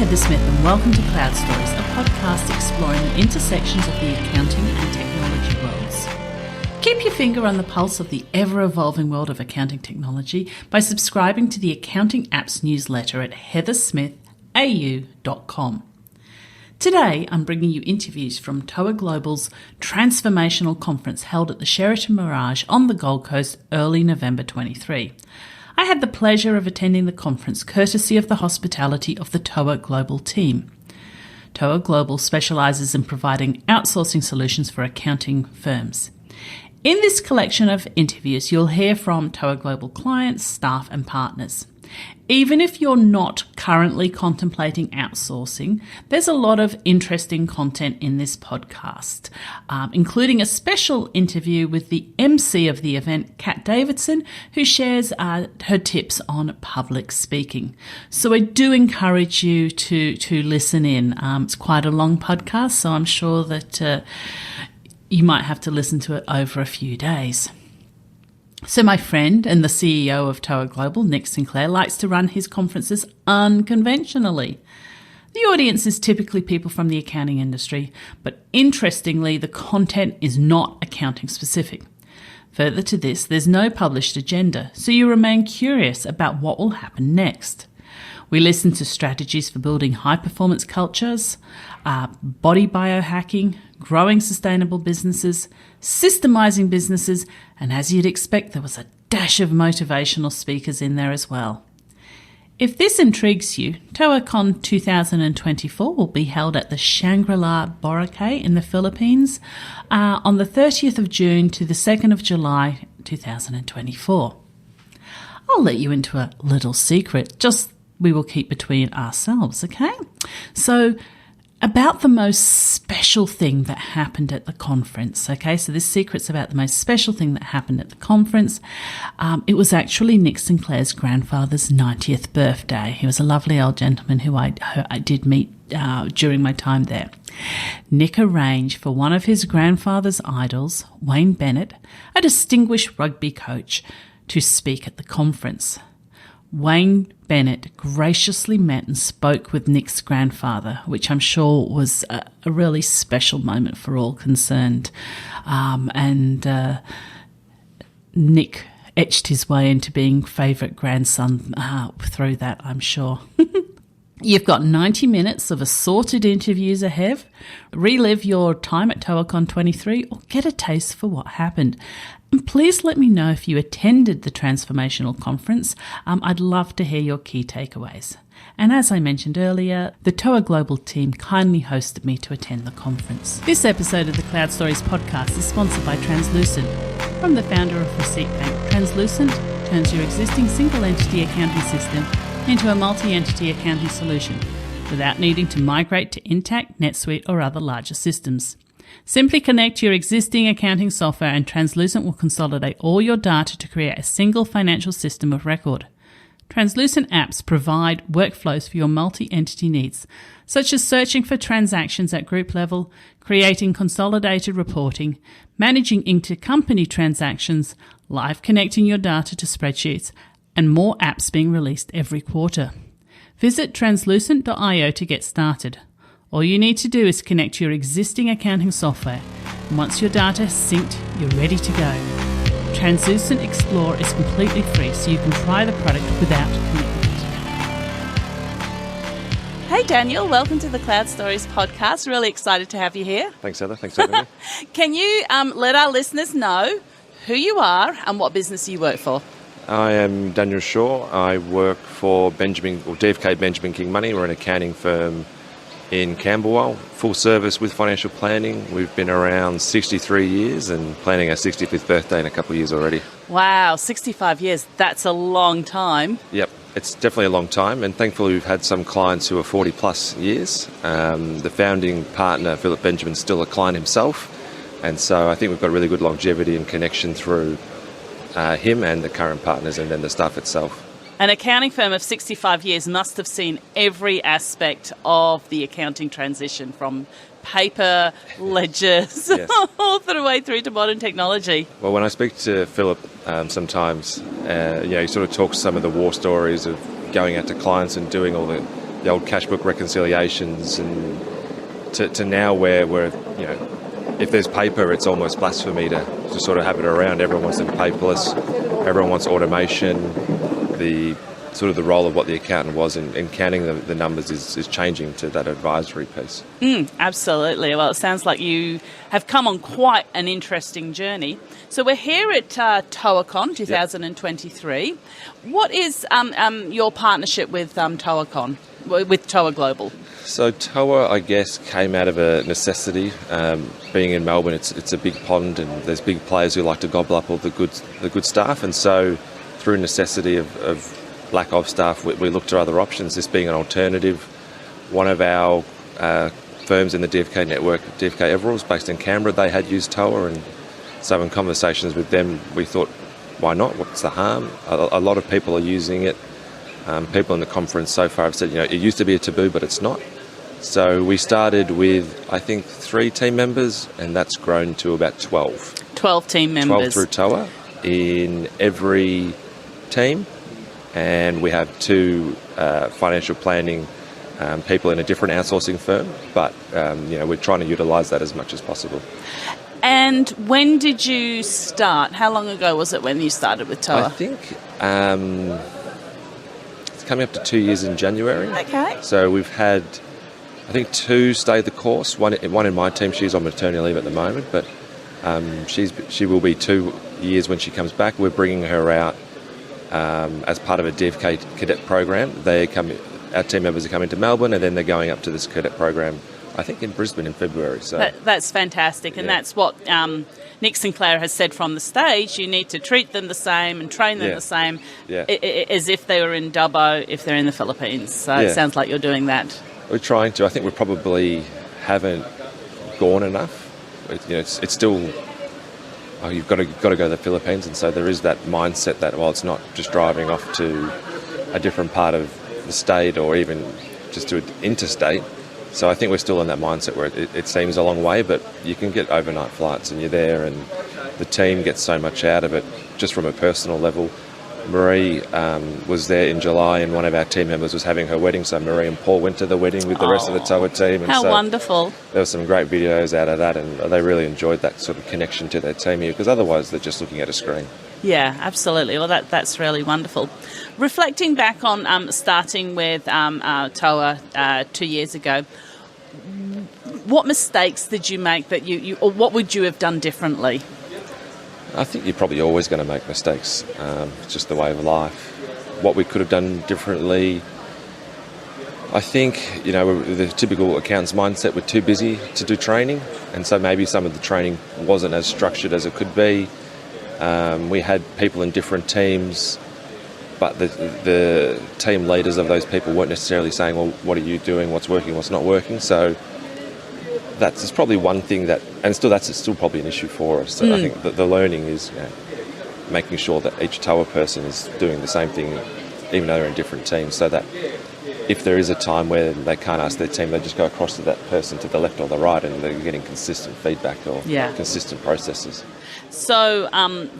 Heather Smith and welcome to Cloud Stories, a podcast exploring the intersections of the accounting and technology worlds. Keep your finger on the pulse of the ever-evolving world of accounting technology by subscribing to the Accounting Apps newsletter at heathersmithau.com. Today, I'm bringing you interviews from TOA Global's Transformational Conference held at the Sheraton Mirage on the Gold Coast early November 23. I had the pleasure of attending the conference courtesy of the hospitality of the TOA Global team. TOA Global specialises in providing outsourcing solutions for accounting firms. In this collection of interviews, you'll hear from TOA Global clients, staff and partners. Even if you're not currently contemplating outsourcing, there's a lot of interesting content in this podcast, including a special interview with the emcee of the event, Kat Davidson, who shares her tips on public speaking. So I do encourage you to listen in. It's quite a long podcast, so I'm sure that you might have to listen to it over a few days. So my friend and the CEO of TOA Global, Nick Sinclair, likes to run his conferences unconventionally. The audience is typically people from the accounting industry, but interestingly, the content is not accounting specific. Further to this, there's no published agenda, so you remain curious about what will happen next. We listen to strategies for building high-performance cultures, body biohacking, growing sustainable businesses, systemizing businesses, and as you'd expect, there was a dash of motivational speakers in there as well. If this intrigues you, TOACon 2024 will be held at the Shangri-La Boracay in the Philippines on the 30th of June to the 2nd of July 2024. I'll let you into a little secret, just we will keep between ourselves, okay? So, about the most special thing that happened at the conference, okay? So this secret's about the most special thing that happened at the conference. It was actually Nick Sinclair's grandfather's 90th birthday. He was a lovely old gentleman who I did meet during my time there. Nick arranged for one of his grandfather's idols, Wayne Bennett, a distinguished rugby coach, to speak at the conference. Wayne Bennett graciously met and spoke with Nick's grandfather, which I'm sure was a really special moment for all concerned. Nick etched his way into being favourite grandson through that, I'm sure. You've got 90 minutes of assorted interviews ahead. Relive your time at TOACon 23 or get a taste for what happened. And please let me know if you attended the Transformational Conference. I'd love to hear your key takeaways. And as I mentioned earlier, the TOA Global team kindly hosted me to attend the conference. This episode of the Cloud Stories podcast is sponsored by Translucent. From the founder of Receipt Bank, Translucent turns your existing single-entity accounting system into a multi-entity accounting solution without needing to migrate to Intact, NetSuite or other larger systems. Simply connect your existing accounting software and Translucent will consolidate all your data to create a single financial system of record. Translucent apps provide workflows for your multi-entity needs, such as searching for transactions at group level, creating consolidated reporting, managing intercompany transactions, live connecting your data to spreadsheets, and more apps being released every quarter. Visit translucent.io to get started. All you need to do is connect your existing accounting software, and once your data is synced, you're ready to go. Translucent Explore is completely free, so you can try the product without commitment. Hey Daniel, welcome to the Cloud Stories podcast. Really excited to have you here. Thanks Heather, thanks for having me. Can you let our listeners know who you are and what business you work for? I am Daniel Shaw. I work for DFK Benjamin King Money. We're an accounting firm in Camberwell, full service with financial planning. We've been around 63 years and planning our 65th birthday in a couple of years already. Wow, 65 years. That's a long time. Yep, it's definitely a long time, and thankfully we've had some clients who are 40 plus years. The founding partner, Philip Benjamin, is still a client himself, and so I think we've got really good longevity and connection through him and the current partners and then the staff itself. An accounting firm of 65 years must have seen every aspect of the accounting transition, from paper, ledgers, all the way through to modern technology. Well, when I speak to Philip sometimes, he sort of talks some of the war stories of going out to clients and doing all the the old cash book reconciliations, and to now where we're, if there's paper, it's almost blasphemy to sort of have it around. Everyone wants to be paperless. Everyone wants automation. The role of what the accountant was in counting the numbers is changing to that advisory piece. Absolutely. Well, it sounds like you have come on quite an interesting journey. So we're here at TOACon 2023. Yep. What is your partnership with TOACon, with TOA Global? So TOA, I guess, came out of a necessity. Being in Melbourne, it's a big pond, and there's big players who like to gobble up all the good staff. And so, through necessity of lack of staff, we looked at other options. This being an alternative. One of our firms in the DFK network, DFK Everall, based in Canberra, they had used TOA, and so in conversations with them, we thought, why not? What's the harm? A lot of people are using it. People in the conference so far have said, it used to be a taboo, but it's not. So we started with, I think, 3 team members, and that's grown to about 12. 12 team members. 12 through TOA in every team, and we have 2 financial planning people in a different outsourcing firm, but we're trying to utilise that as much as possible. And when did you start? How long ago was it when you started with TOA? I think it's coming up to 2 years in January. Okay. So we've had, I think, 2 stay the course. One in my team, she's on maternity leave at the moment, but she will be 2 years when she comes back. We're bringing her out as part of a DFK cadet program. Our team members are coming to Melbourne, and then they're going up to this cadet program, I think, in Brisbane in February. So that's fantastic, and that's what Nick Sinclair has said from the stage. You need to treat them the same and train them the same as if they were in Dubbo, if they're in the Philippines. So it sounds like you're doing that. We're trying to. I think we probably haven't gone enough. It's still, you've got to go to the Philippines, and so there is that mindset that, it's not just driving off to a different part of the state or even just to interstate. So I think we're still in that mindset where it seems a long way, but you can get overnight flights and you're there, and the team gets so much out of it just from a personal level. Marie was there in July, and one of our team members was having her wedding, so Marie and Paul went to the wedding with the rest of the TOA team. And how wonderful. There were some great videos out of that, and they really enjoyed that sort of connection to their team here, because otherwise they're just looking at a screen. Yeah, absolutely. Well, that's really wonderful. Reflecting back on starting with TOA 2 years ago, what mistakes did you make that or what would you have done differently? I think you're probably always going to make mistakes. It's just the way of life. What we could have done differently, I think, the typical accountant's mindset, we're too busy to do training, and so maybe some of the training wasn't as structured as it could be. We had people in different teams, but the team leaders of those people weren't necessarily saying, well, what are you doing, what's working, what's not working. So that's probably one thing that's still probably an issue for us. So I think that the learning is making sure that each TOA person is doing the same thing, even though they're in different teams, so that if there is a time where they can't ask their team, they just go across to that person to the left or the right, and they're getting consistent feedback or consistent processes. So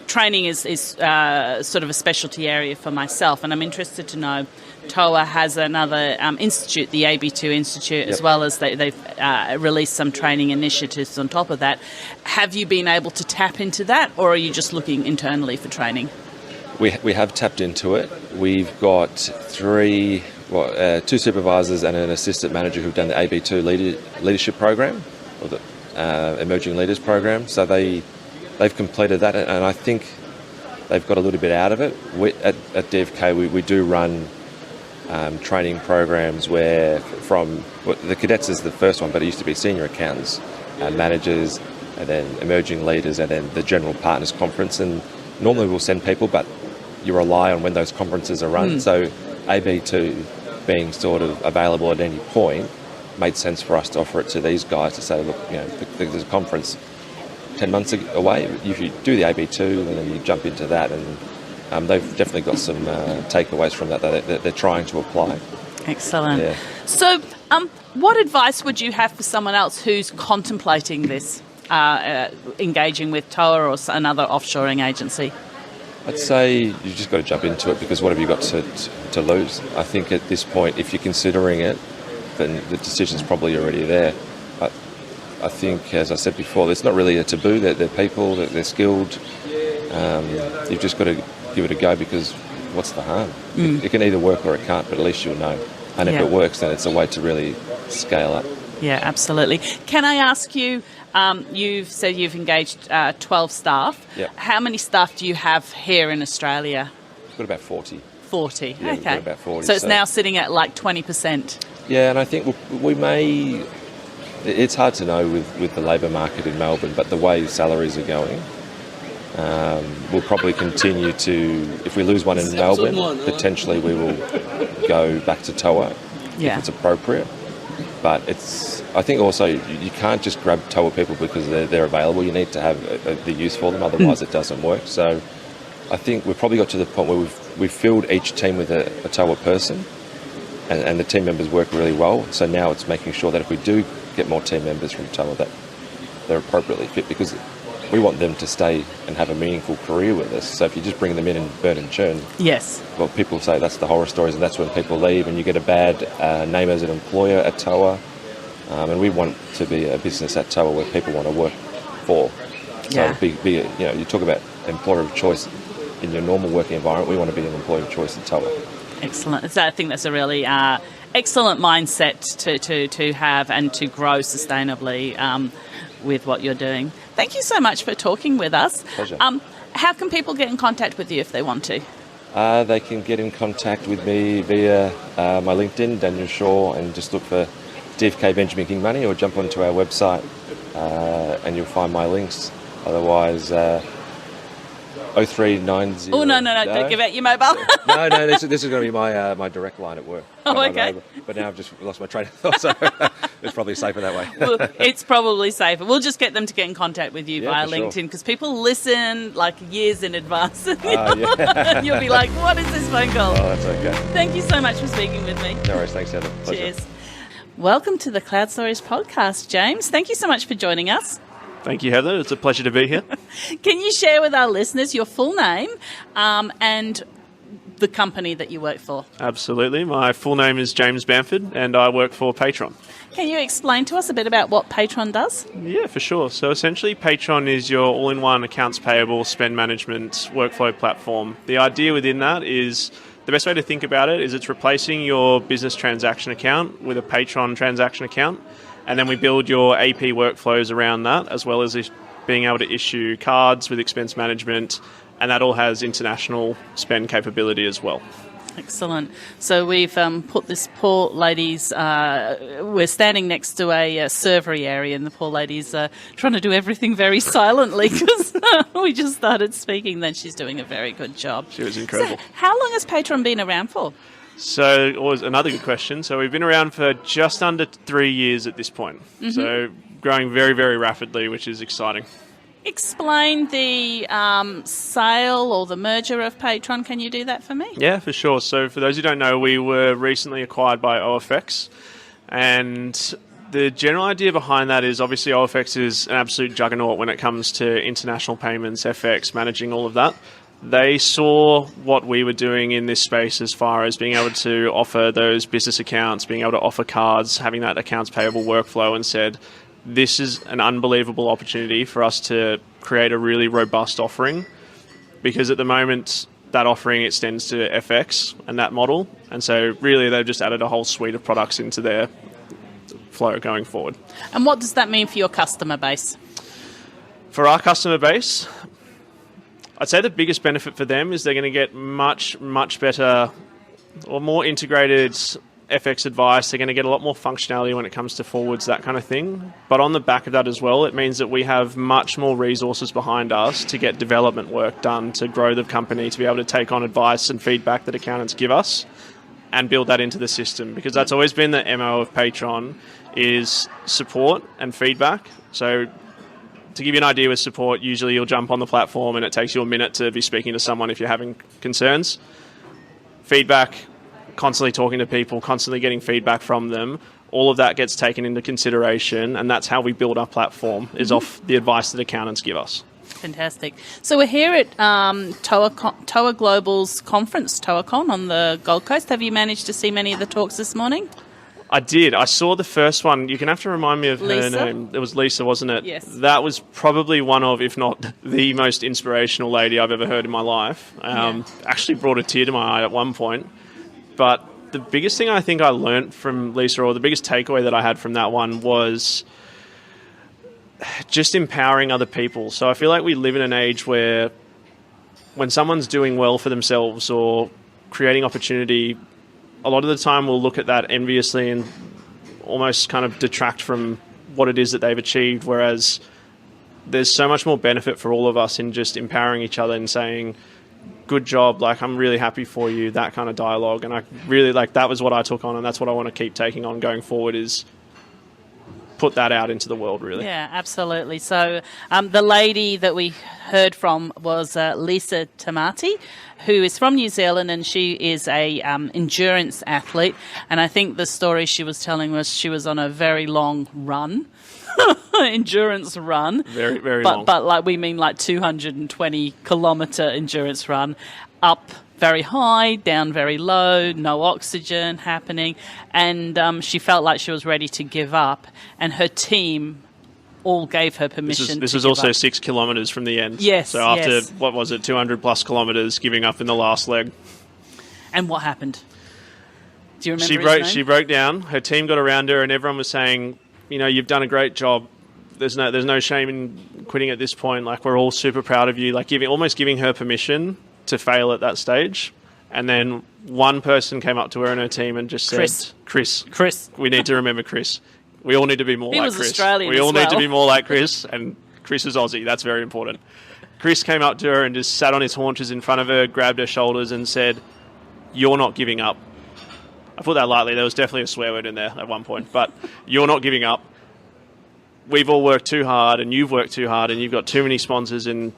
training is sort of a specialty area for myself, and I'm interested to know, TOA has another institute, the AB2 Institute, as well as they've released some training initiatives on top of that. Have you been able to tap into that, or are you just looking internally for training? We have tapped into it. We've got 2 supervisors and an assistant manager who've done the AB2 leadership program, or the Emerging Leaders program. So they've completed that, and I think they've got a little bit out of it. At DFK, we do run training programs where the cadets is the first one, but it used to be senior accountants, managers, and then emerging leaders, and then the general partners conference. And normally we'll send people, but you rely on when those conferences are run. So AB2 being sort of available at any point made sense for us to offer it to these guys to say, look, there's a conference 10 months away. If you do the AB2 and then you jump into that, and they've definitely got some takeaways from that they're trying to apply. Excellent. Yeah. So what advice would you have for someone else who's contemplating this, engaging with TOA or another offshoring agency? I'd say you've just got to jump into it, because what have you got to lose? I think at this point, if you're considering it, then the decision's probably already there. I think, as I said before, it's not really a taboo. They're people, they're skilled. You've just got to give it a go, because what's the harm? It can either work or it can't, but at least you'll know. And if it works, then it's a way to really scale up. Yeah, absolutely. Can I ask you, you've said you've engaged 12 staff. Yep. How many staff do you have here in Australia? We've got about 40. 40, Yeah, okay. we've got about 40. So it's now sitting at like 20%. Yeah, and I think we may... It's hard to know with the labour market in Melbourne, but the way salaries are going, we'll probably continue to... If we lose one in Melbourne, potentially we will go back to TOA if it's appropriate. But I think also you can't just grab TOA people because they're available. You need to have the use for them, otherwise it doesn't work. So I think we've probably got to the point where we've filled each team with a TOA person, and the team members work really well. So now it's making sure that if we do get more team members from TOA, that they're appropriately fit, because we want them to stay and have a meaningful career with us. So if you just bring them in and burn and churn, well, people say that's the horror stories, and that's when people leave, and you get a bad name as an employer at TOA. And we want to be a business at TOA where people want to work for. So you talk about employer of choice in your normal working environment. We want to be an employer of choice at TOA. Excellent. So I think that's a really excellent mindset to have and to grow sustainably with what you're doing. Thank you so much for talking with us. Pleasure. How can people get in contact with you if they want to? They can get in contact with me via my LinkedIn, Daniel Shaw, and just look for DFK Benjamin King Money, or jump onto our website and you'll find my links. Otherwise, 0390... Oh, no, don't give out your mobile. No, this is going to be my direct line at work. Oh, okay. But now I've just lost my train of thought, so it's probably safer that way. Well, it's probably safer. We'll just get them to get in contact with you via LinkedIn, because people listen like years in advance. And you'll be like, what is this phone call? Oh, that's okay. Thank you so much for speaking with me. No worries, thanks, Heather. Pleasure. Cheers. Welcome to the Cloud Stories podcast, James. Thank you so much for joining us. Thank you, Heather. It's a pleasure to be here. Can you share with our listeners your full name and the company that you work for? Absolutely. My full name is James Bamford, and I work for Patron. Can you explain to us a bit about what Patron does? Yeah, for sure. So essentially, Patron is your all-in-one accounts payable spend management workflow platform. The idea within that is... The best way to think about it is it's replacing your business transaction account with a Patron transaction account, and then we build your AP workflows around that, as well as being able to issue cards with expense management, and that all has international spend capability as well. Excellent. So we've put this poor lady's... we're standing next to a servery area, and the poor lady's trying to do everything very silently because we just started speaking. Then she's doing a very good job. She was incredible. So how long has Patron been around for? So, always another good question. So we've been around for just under 3 years at this point. Mm-hmm. So growing very, very rapidly, which is exciting. Explain the sale or the merger of Patron. Can you do that for me? Yeah, for sure. So for those who don't know, we were recently acquired by OFX, and the general idea behind that is obviously OFX is an absolute juggernaut when it comes to international payments, FX, managing all of that. They saw what we were doing in this space as far as being able to offer those business accounts, being able to offer cards, having that accounts payable workflow, and said, this is an unbelievable opportunity for us to create a really robust offering, because at the moment that offering extends to FX and that model, and so really they've just added a whole suite of products into their flow going forward. And what does that mean for your customer base? For our customer base, I'd say the biggest benefit for them is they're going to get much, much better or more integrated FX advice. They're going to get a lot more functionality when it comes to forwards, that kind of thing. But on the back of that as well, it means that we have much more resources behind us to get development work done, to grow the company, to be able to take on advice and feedback that accountants give us and build that into the system. Because that's always been the MO of Patron, is support and feedback. So to give you an idea with support, usually you'll jump on the platform and it takes you a minute to be speaking to someone if you're having concerns. Feedback, constantly talking to people, constantly getting feedback from them, all of that gets taken into consideration, and that's how we build our platform, is off the advice that accountants give us. Fantastic. So we're here at TOA Global's conference, TOACon, on the Gold Coast. Have you managed to see many of the talks this morning? I did. I saw the first one. You can have to remind me of Lisa? her name. It was Lisa, wasn't it? Yes. That was probably one of, if not the most inspirational lady I've ever heard in my life. Actually brought a tear to my eye at one point. But the biggest thing I think I learnt from Lisa, or the biggest takeaway that I had from that one, was just empowering other people. So I feel like we live in an age where when someone's doing well for themselves or creating opportunity, a lot of the time we'll look at that enviously and almost kind of detract from what it is that they've achieved, whereas there's so much more benefit for all of us in just empowering each other and saying, good job, like, I'm really happy for you, that kind of dialogue. And I really, like, that was what I took on, and that's what I want to keep taking on going forward, is put that out into the world, really. Yeah, absolutely. So the lady that we heard from was Lisa Tamati, who is from New Zealand, and she is a endurance athlete. And I think the story she was telling was she was on a very long run, endurance run. Very, very long. But like, we mean like 220 kilometre endurance run, up very high, down very low, no oxygen happening. And she felt like she was ready to give up, and her team all gave her permission. This to is give also up. 6 kilometres from the end. Yes. So after, yes. what was it, 200 plus kilometres, giving up in the last leg. And what happened? Do you remember his name? She broke down. Her team got around her, and everyone was saying, you know, you've done a great job. There's no shame in quitting at this point. Like, we're all super proud of you. Like, almost giving her permission to fail at that stage. And then one person came up to her and her team and just said, Chris. We need to remember Chris. We all need to be more like Chris. He was Australian We all as well. need to be more like Chris, and Chris is Aussie. That's very important. Chris came up to her and just sat on his haunches in front of her, grabbed her shoulders and said, "You're not giving up." I put that lightly. There was definitely a swear word in there at one point. But you're not giving up. We've all worked too hard, and you've worked too hard, and you've got too many sponsors, and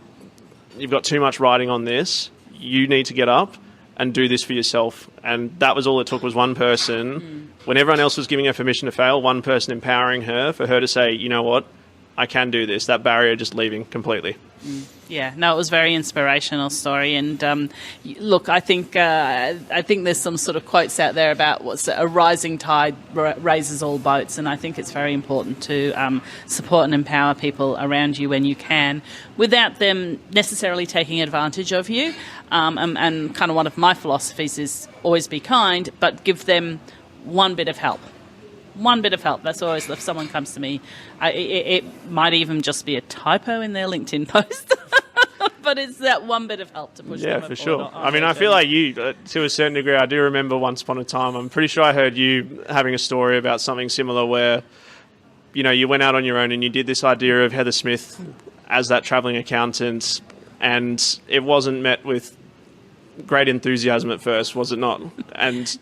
you've got too much riding on this. You need to get up and do this for yourself. And that was all it took, was one person. When everyone else was giving her permission to fail, one person empowering her, for her to say, you know what, I can do this. That barrier just leaving completely. Yeah, no, it was a very inspirational story. And look, I think there's some sort of quotes out there about what's a rising tide raises all boats, and I think it's very important to support and empower people around you when you can, without them necessarily taking advantage of you. And kind of one of my philosophies is always be kind, but give them one bit of help. One bit of help. That's always, if someone comes to me, it might even just be a typo in their LinkedIn post, but it's that one bit of help to push them. Yeah, for sure. I mean, I feel like you, to a certain degree, I do remember once upon a time, I'm pretty sure I heard you having a story about something similar where, you know, you went out on your own and you did this idea of Heather Smith as that travelling accountant, and it wasn't met with great enthusiasm at first, was it not? And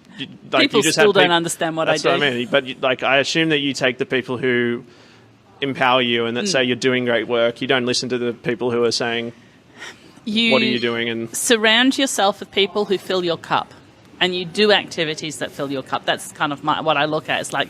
like, people you just still don't understand what I do. That's what I mean. But like, I assume that you take the people who empower you and that say you're doing great work. You don't listen to the people who are saying, what are you doing? And surround yourself with people who fill your cup, and you do activities that fill your cup. That's kind of what I look at. It's like,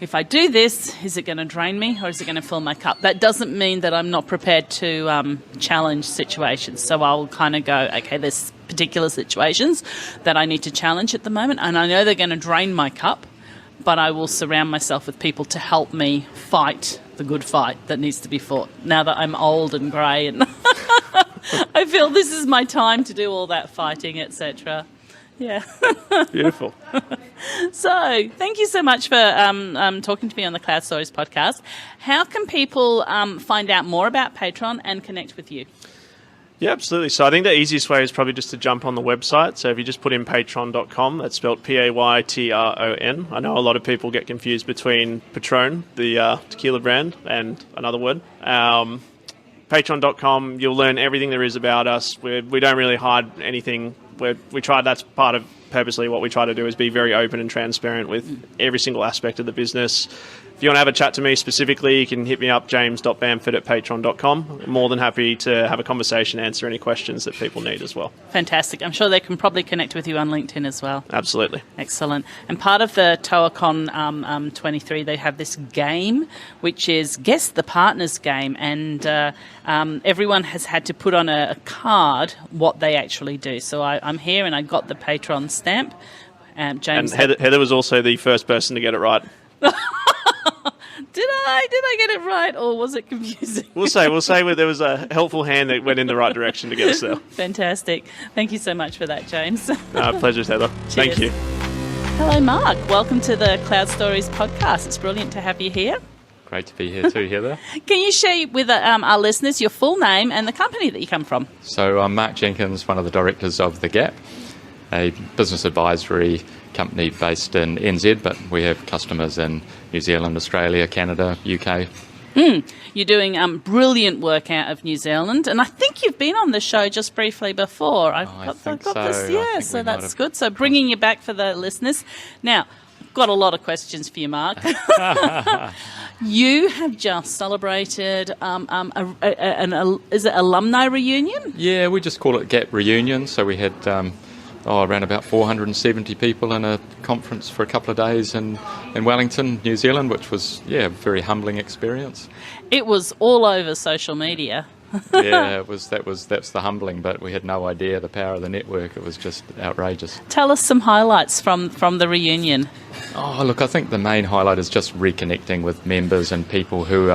if I do this, is it going to drain me or is it going to fill my cup? That doesn't mean that I'm not prepared to challenge situations. So I'll kind of go, okay, there's particular situations that I need to challenge at the moment, and I know they're going to drain my cup, but I will surround myself with people to help me fight the good fight that needs to be fought. Now that I'm old and grey and I feel this is my time to do all that fighting, etc. Yeah. beautiful. So, thank you so much for talking to me on the Cloud Stories podcast. How can people find out more about Patreon and connect with you? Yeah, absolutely. So I think the easiest way is probably just to jump on the website. So if you just put in patron.com, that's spelled Paytron. I know a lot of people get confused between Patron, the tequila brand, and another word. Patron.com, you'll learn everything there is about us. We don't really hide anything. That's part of purposely what we try to do, is be very open and transparent with every single aspect of the business. if you want to have a chat to me specifically, you can hit me up, james.bamford@patreon.com. I'm more than happy to have a conversation, answer any questions that people need as well. Fantastic. I'm sure they can probably connect with you on LinkedIn as well. Absolutely. Excellent. And part of the TOACon 23, they have this game, which is Guess the Partners game. And everyone has had to put on a card what they actually do. So I'm here and I got the Patreon stamp. James, and Heather was also the first person to get it right. Did I get it right, or was it confusing? We'll say there was a helpful hand that went in the right direction to get us there. Fantastic. Thank you so much for that, James. Pleasure, Heather. Cheers. Thank you. Hello, Mark. Welcome to the Cloud Stories podcast. It's brilliant to have you here. Great to be here too, Heather. Can you share with our listeners your full name and the company that you come from? So I'm Mark Jenkins, one of the directors of The Gap, a business advisory company based in NZ, but we have customers in New Zealand, Australia, Canada, UK. You're doing brilliant work out of New Zealand, and I think you've been on the show just briefly before. I think so. So that's good. So bringing you back for the listeners. Now, I've got a lot of questions for you, Mark. You have just celebrated is it alumni reunion? Yeah, we just call it Gap Reunion. So we had around about 470 people in a conference for a couple of days in Wellington, New Zealand, which was, a very humbling experience. It was all over social media. Yeah, that's the humbling, but we had no idea the power of the network. It was just outrageous. Tell us some highlights from the reunion. Oh, look, I think the main highlight is just reconnecting with members and people who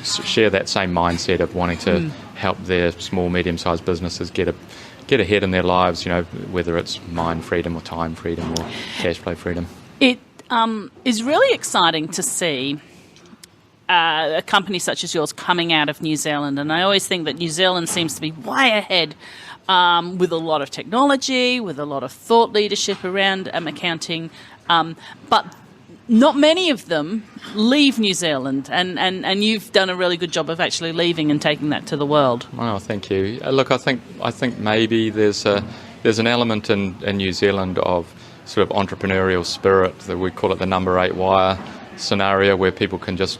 share that same mindset of wanting to help their small, medium-sized businesses get ahead in their lives, whether it's mind freedom or time freedom or cash flow freedom. It is really exciting to see a company such as yours coming out of New Zealand. And I always think that New Zealand seems to be way ahead with a lot of technology, with a lot of thought leadership around accounting. But not many of them leave New Zealand, and you've done a really good job of actually leaving and taking that to the world. Oh, thank you. Look, I think maybe there's an element in New Zealand of sort of entrepreneurial spirit, that we call it the number 8 wire scenario, where people can just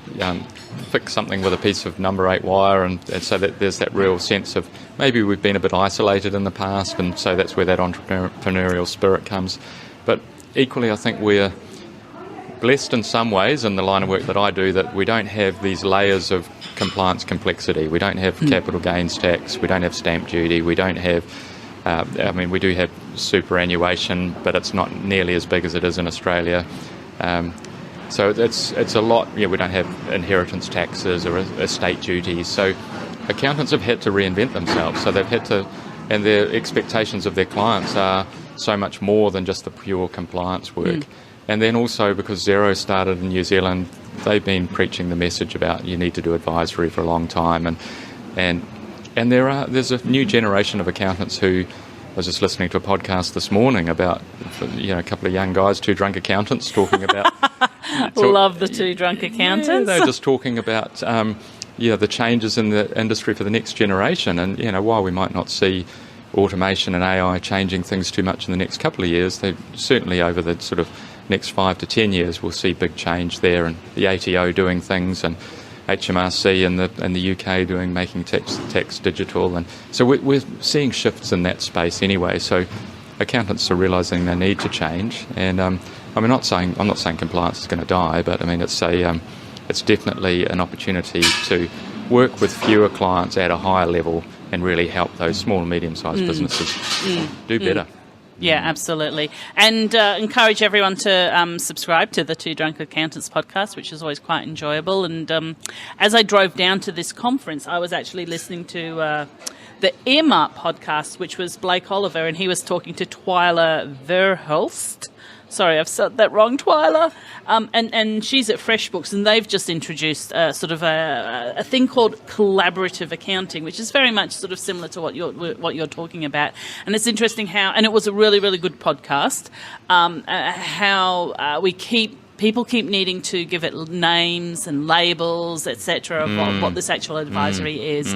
fix something with a piece of number 8 wire, and so that there's that real sense of maybe we've been a bit isolated in the past, and so that's where that entrepreneurial spirit comes. But equally, I think we're blessed in some ways in the line of work that I do, that we don't have these layers of compliance complexity. We don't have capital gains tax, we don't have stamp duty, we don't have we do have superannuation, but it's not nearly as big as it is in Australia. So it's a lot. We don't have inheritance taxes or estate duties. So accountants have had to reinvent themselves. So they've had to, and their expectations of their clients are so much more than just the pure compliance work. And then also, because Xero started in New Zealand, they've been preaching the message about you need to do advisory for a long time, and there's a new generation of accountants who, I was just listening to a podcast this morning about a couple of young guys, 2 drunk accountants, talking about love the 2 drunk accountants. Yeah, they're just talking about the changes in the industry for the next generation, and while we might not see automation and AI changing things too much in the next couple of years, they certainly over the sort of next 5 to 10 years we'll see big change there, and the ATO doing things, and HMRC in the UK making tax digital, and so we're seeing shifts in that space anyway. So accountants are realising they need to change, and I'm not saying compliance is going to die, but it's definitely an opportunity to work with fewer clients at a higher level and really help those small and medium-sized businesses do better. Yeah, absolutely. And encourage everyone to subscribe to the 2 Drunk Accountants podcast, which is always quite enjoyable. And as I drove down to this conference, I was actually listening to the Earmark podcast, which was Blake Oliver, and he was talking to Twyla Verhulst. Sorry, I've said that wrong, Twyla. And she's at FreshBooks, and they've just introduced sort of a thing called collaborative accounting, which is very much sort of similar to what you're talking about. And it's interesting and it was a really, really good podcast, how people keep needing to give it names and labels, etc., of what this actual advisory is,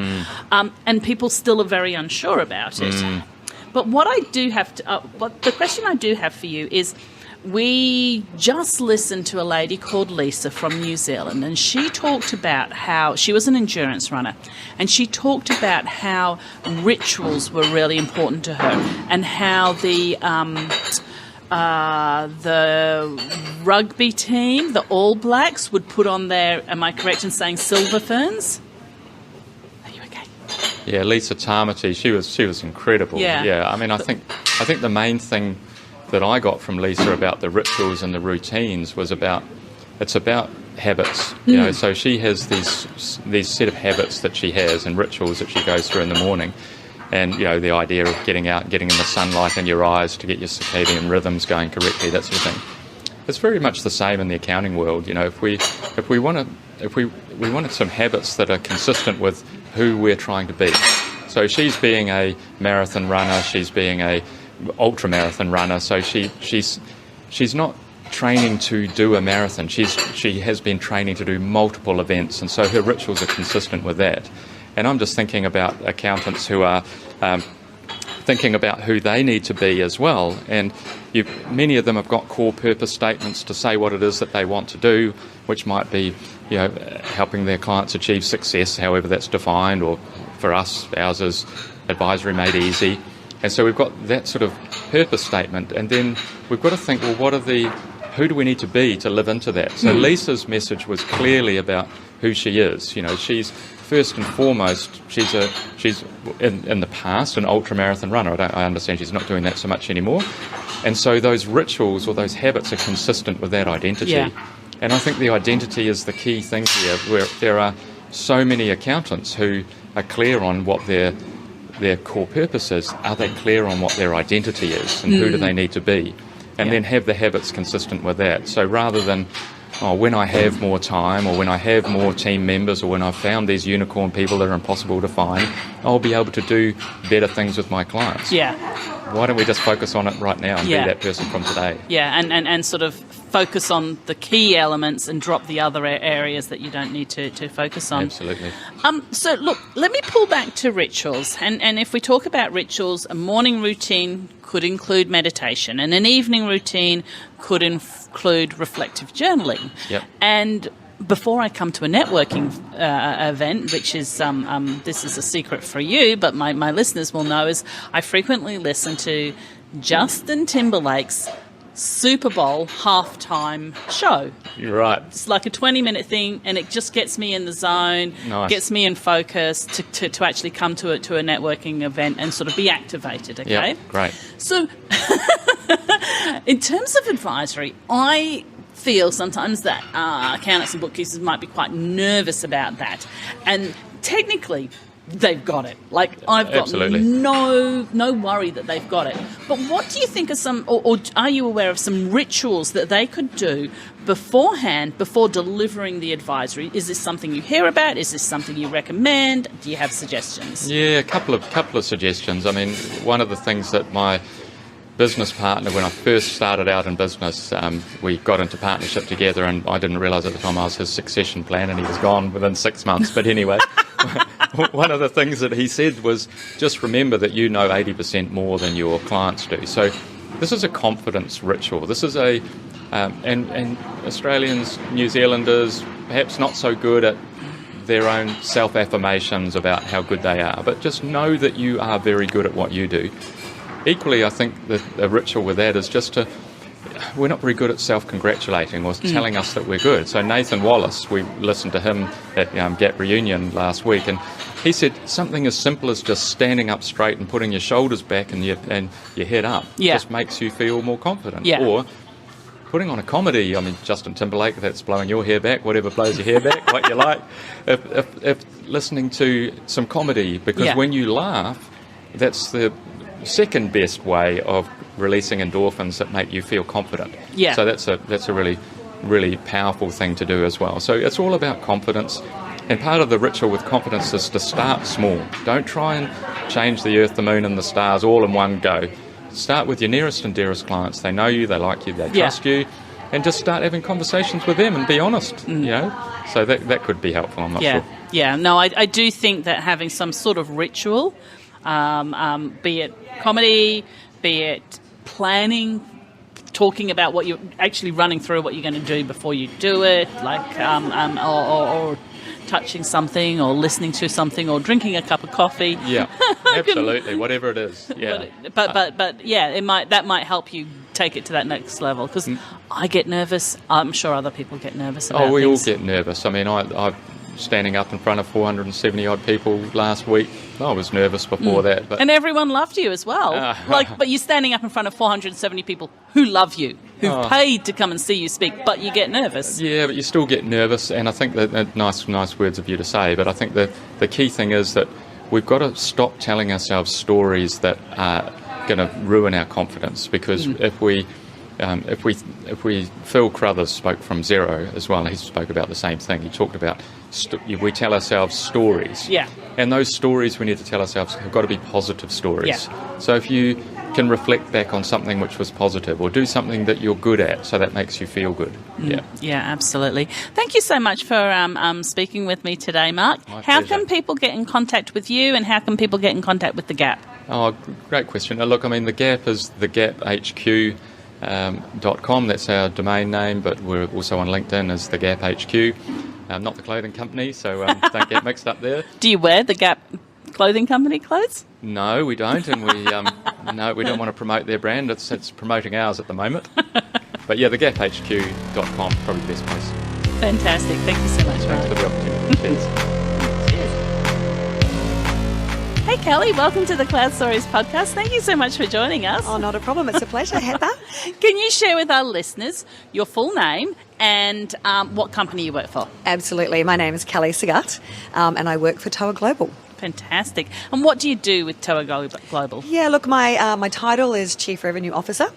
and people still are very unsure about it. But what I do have to, the question I do have for you is, we just listened to a lady called Lisa from New Zealand, and she talked about how she was an endurance runner, and she talked about how rituals were really important to her, and how the rugby team, the All Blacks, would put on their, am I correct in saying silver ferns? Are you okay? Yeah, Lisa Tamati, she was incredible. Yeah. I mean, I think the main thing that I got from Lisa about the rituals and the routines was about habits. You know, so she has these set of habits that she has and rituals that she goes through in the morning. And, you know, the idea of getting out, getting in the sunlight in your eyes to get your circadian rhythms going correctly, that sort of thing. It's very much the same in the accounting world. You know, if we wanted some habits that are consistent with who we're trying to be. So she's being a marathon runner, she's being a ultra marathon runner, so she's not training to do a marathon. She has been training to do multiple events, and so her rituals are consistent with that. And I'm just thinking about accountants who are thinking about who they need to be as well. And many of them have got core purpose statements to say what it is that they want to do, which might be, you know, helping their clients achieve success, however that's defined, or for us, ours is advisory made easy. And so we've got that sort of purpose statement, and then we've got to think, well, who do we need to be to live into that? So Lisa's message was clearly about who she is. You know, she's first and foremost, she's in the past an ultramarathon runner. I understand she's not doing that so much anymore. And so those rituals or those habits are consistent with that identity. Yeah. And I think the identity is the key thing here, where there are so many accountants who are clear on what their core purpose is. Are they clear on what their identity is and who do they need to be? And then have the habits consistent with that. So rather than, when I have more time, or when I have more team members, or when I've found these unicorn people that are impossible to find, I'll be able to do better things with my clients. Yeah. Why don't we just focus on it right now and be that person from today? Yeah, and sort of focus on the key elements and drop the other areas that you don't need to focus on. Absolutely. So, look, let me pull back to rituals. And if we talk about rituals, a morning routine could include meditation, and an evening routine could include reflective journaling. Yep. And before I come to a networking event, which is, this is a secret for you, but my listeners will know, is I frequently listen to Justin Timberlake's Super Bowl halftime show. You're right. It's like a 20-minute thing, and it just gets me in the zone, Nice. Gets me in focus to actually come to a networking event and sort of be activated, okay? Yeah, great. So, in terms of advisory, I feel sometimes that accountants and bookkeepers might be quite nervous about that. And technically, they've got it. Like, I've got Absolutely. no worry that they've got it. But what do you think are some, or are you aware of some rituals that they could do beforehand, before delivering the advisory? Is this something you hear about? Is this something you recommend? Do you have suggestions? Yeah, a couple of suggestions. I mean, one of the things that my business partner, when I first started out in business, we got into partnership together, and I didn't realise at the time I was his succession plan, and he was gone within 6 months. But anyway, one of the things that he said was, just remember that you know 80% more than your clients do. So this is a confidence ritual. This is and Australians, New Zealanders, perhaps not so good at their own self-affirmations about how good they are, but just know that you are very good at what you do. Equally, I think that a ritual with that is just we're not very good at self-congratulating or telling us that we're good. So Nathan Wallace, we listened to him at Gap Reunion last week, and he said something as simple as just standing up straight and putting your shoulders back and your head up just makes you feel more confident. Yeah. Or putting on a comedy. I mean, Justin Timberlake, that's blowing your hair back, whatever blows your hair back, what you like. If listening to some comedy, because when you laugh, that's the second best way of releasing endorphins that make you feel confident. Yeah. So that's a really, really powerful thing to do as well. So it's all about confidence. And part of the ritual with confidence is to start small. Don't try and change the earth, the moon and the stars all in one go. Start with your nearest and dearest clients. They know you, they like you, they trust you. And just start having conversations with them and be honest, you know. So that could be helpful, I'm not sure. Yeah, no, I do think that having some sort of ritual, be it comedy, be it planning talking about what you're actually running through, what you're going to do before you do it, like or touching something, or listening to something, or drinking a cup of coffee. Yeah, absolutely, whatever it is. Yeah, but yeah, that might help you take it to that next level, because I get nervous. I'm sure other people get nervous about we things. all get nervous. I mean, I standing up in front of 470 odd people last week. I was nervous before that, but and everyone loved you as well. But you're standing up in front of 470 people who love you, who've paid to come and see you speak, but you get nervous. Yeah, but you still get nervous, and I think that nice words of you to say. But I think the key thing is that we've got to stop telling ourselves stories that are going to ruin our confidence, because if we Phil Crothers spoke from zero as well, and he spoke about the same thing. He talked about we tell ourselves stories, and those stories we need to tell ourselves have got to be positive stories. So if you can reflect back on something which was positive, or do something that you're good at, so that makes you feel good. Yeah, absolutely. Thank you so much for speaking with me today, Mark. How can people get in contact with you, and how can people get in contact with the Gap? Oh, great question. Look, I mean, the Gap is the GapHQ.com. That's our domain name, but we're also on LinkedIn as the Gap HQ. Not the clothing company, so don't get mixed up there. Do you wear the Gap clothing company clothes? No, we don't, and we don't want to promote their brand. It's promoting ours at the moment. But yeah, the GapHQ.com probably the best place. Fantastic. Thank you so much, Mark. Thanks for the opportunity. Cheers. Hey Kelly, welcome to the Cloud Stories podcast. Thank you so much for joining us. Oh, not a problem. It's a pleasure, Heather. Can you share with our listeners your full name and what company you work for? Absolutely. My name is Kelly Sagat, and I work for TOA Global. Fantastic. And what do you do with TOA Global? Yeah, look, my title is Chief Revenue Officer.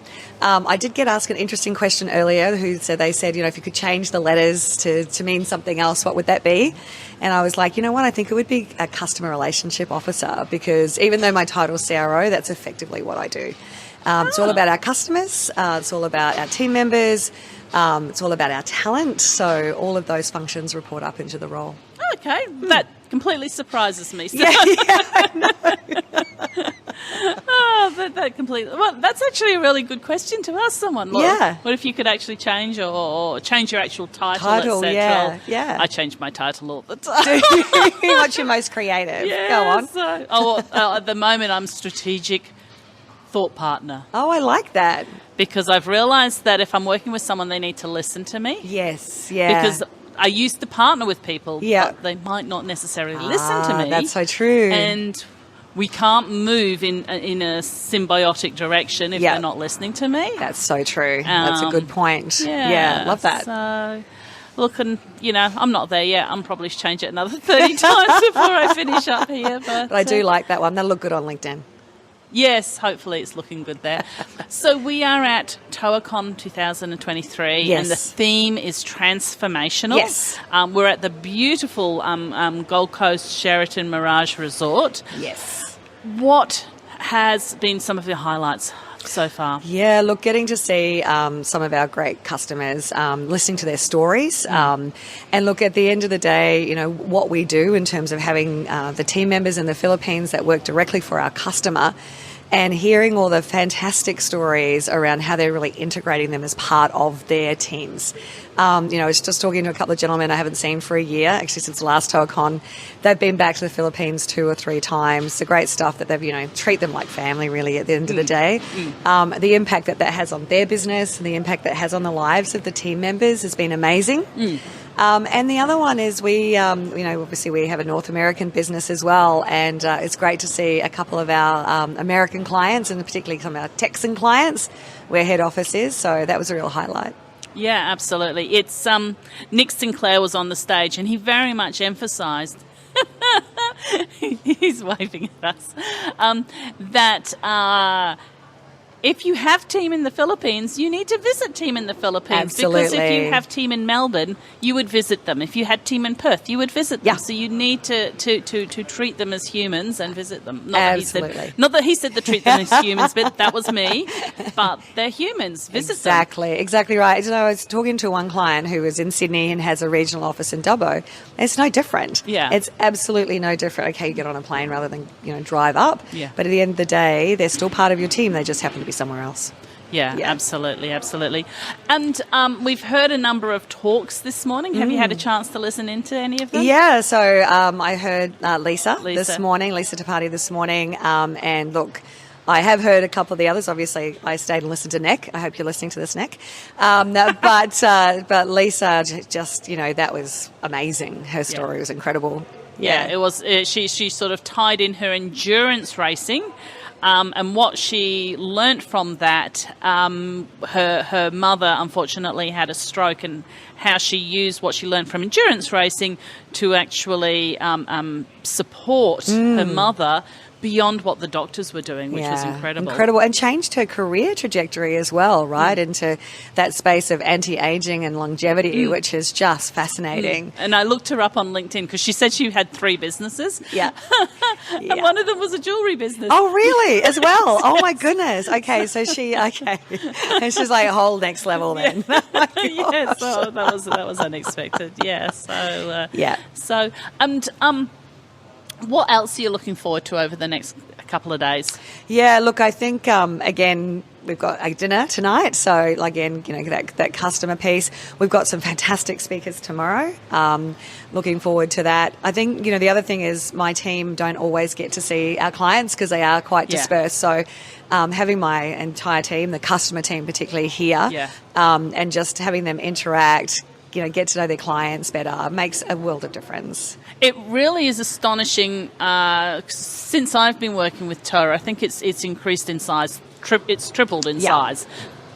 I did get asked an interesting question earlier. They said, if you could change the letters to mean something else, what would that be? And I was like, you know what, I think it would be a Customer Relationship Officer, because even though my title is CRO, that's effectively what I do. It's all about our customers. It's all about our team members. It's all about our talent. So all of those functions report up into the role. Okay, that completely surprises me. So. I know. That completely. Well, that's actually a really good question to ask someone. Look, Yeah. What if you could actually change or change your actual title, Yeah. I change my title all the time. What's your most creative? Yeah, Go on. At the moment, I'm strategic thought partner. Oh, I like that. Because I've realised that if I'm working with someone, they need to listen to me. Yes, yeah. Because I used to partner with people, Yeah. but they might not necessarily listen to me. That's so true. And we can't move in a symbiotic direction if they're not listening to me. That's so true. That's a good point. Yeah, love that. So, look, and I'm not there yet. I'm probably change it another 30 times before I finish up here. But I do like that one. That'll look good on LinkedIn. Yes, hopefully it's looking good there. So we are at TOACon 2023, and the theme is transformational. Yes. We're at the beautiful Gold Coast Sheraton Mirage Resort. Yes. What has been some of your highlights so far? Yeah, look, getting to see some of our great customers, listening to their stories, and look, at the end of the day, what we do in terms of having the team members in the Philippines that work directly for our customer, and hearing all the fantastic stories around how they're really integrating them as part of their teams. I was just talking to a couple of gentlemen I haven't seen for a year, actually since the last TOACon. They've been back to the Philippines 2 or 3 times. The great stuff that they've, treat them like family really at the end of the day. The impact that has on their business and the impact that has on the lives of the team members has been amazing. And the other one is we, obviously we have a North American business as well, and it's great to see a couple of our American clients, and particularly some of our Texan clients, where head office is. So that was a real highlight. Yeah, absolutely. It's Nick Sinclair was on the stage, and he very much emphasised. He's waving at us. That. If you have team in the Philippines, you need to visit team in the Philippines. Absolutely. Because if you have team in Melbourne, you would visit them. If you had team in Perth, you would visit them. Yeah. So you need to treat them as humans and visit them. Absolutely. Not that he said to treat them as humans, but that was me. But they're humans. Visit them. Exactly right. I was talking to one client who was in Sydney and has a regional office in Dubbo. It's no different. Yeah. It's absolutely no different. Okay, you get on a plane rather than drive up. Yeah. But at the end of the day, they're still part of your team. They just happen to be somewhere else. Yeah, absolutely. And we've heard a number of talks this morning. Have you had a chance to listen into any of them? Yeah, so I heard Lisa this morning, Lisa Tapati this morning, and look, I have heard a couple of the others. Obviously, I stayed and listened to Nick. I hope you're listening to this, Nick. But Lisa, just, that was amazing. Her story was incredible. Yeah, it was. She sort of tied in her endurance racing. And what she learnt from that, her mother unfortunately had a stroke, and how she used what she learned from endurance racing to actually support her mother beyond what the doctors were doing, which was incredible. Incredible, and changed her career trajectory as well, right, into that space of anti-aging and longevity, which is just fascinating. And I looked her up on LinkedIn because she said she had 3 businesses. Yeah. And one of them was a jewellery business. Oh, really? As well? Oh, my goodness. Okay, so and she's like a whole next level then. Yes, so that was unexpected. Yeah, so... So, and... what else are you looking forward to over the next couple of days? Yeah, look, I think, again, we've got a dinner tonight. So, again, that customer piece. We've got some fantastic speakers tomorrow. Looking forward to that. I think, the other thing is my team don't always get to see our clients because they are quite dispersed. So, having my entire team, the customer team particularly here, and just having them interact, get to know their clients better makes a world of difference. It really is astonishing. Since I've been working with TOA, I think it's increased in size. It's tripled in size.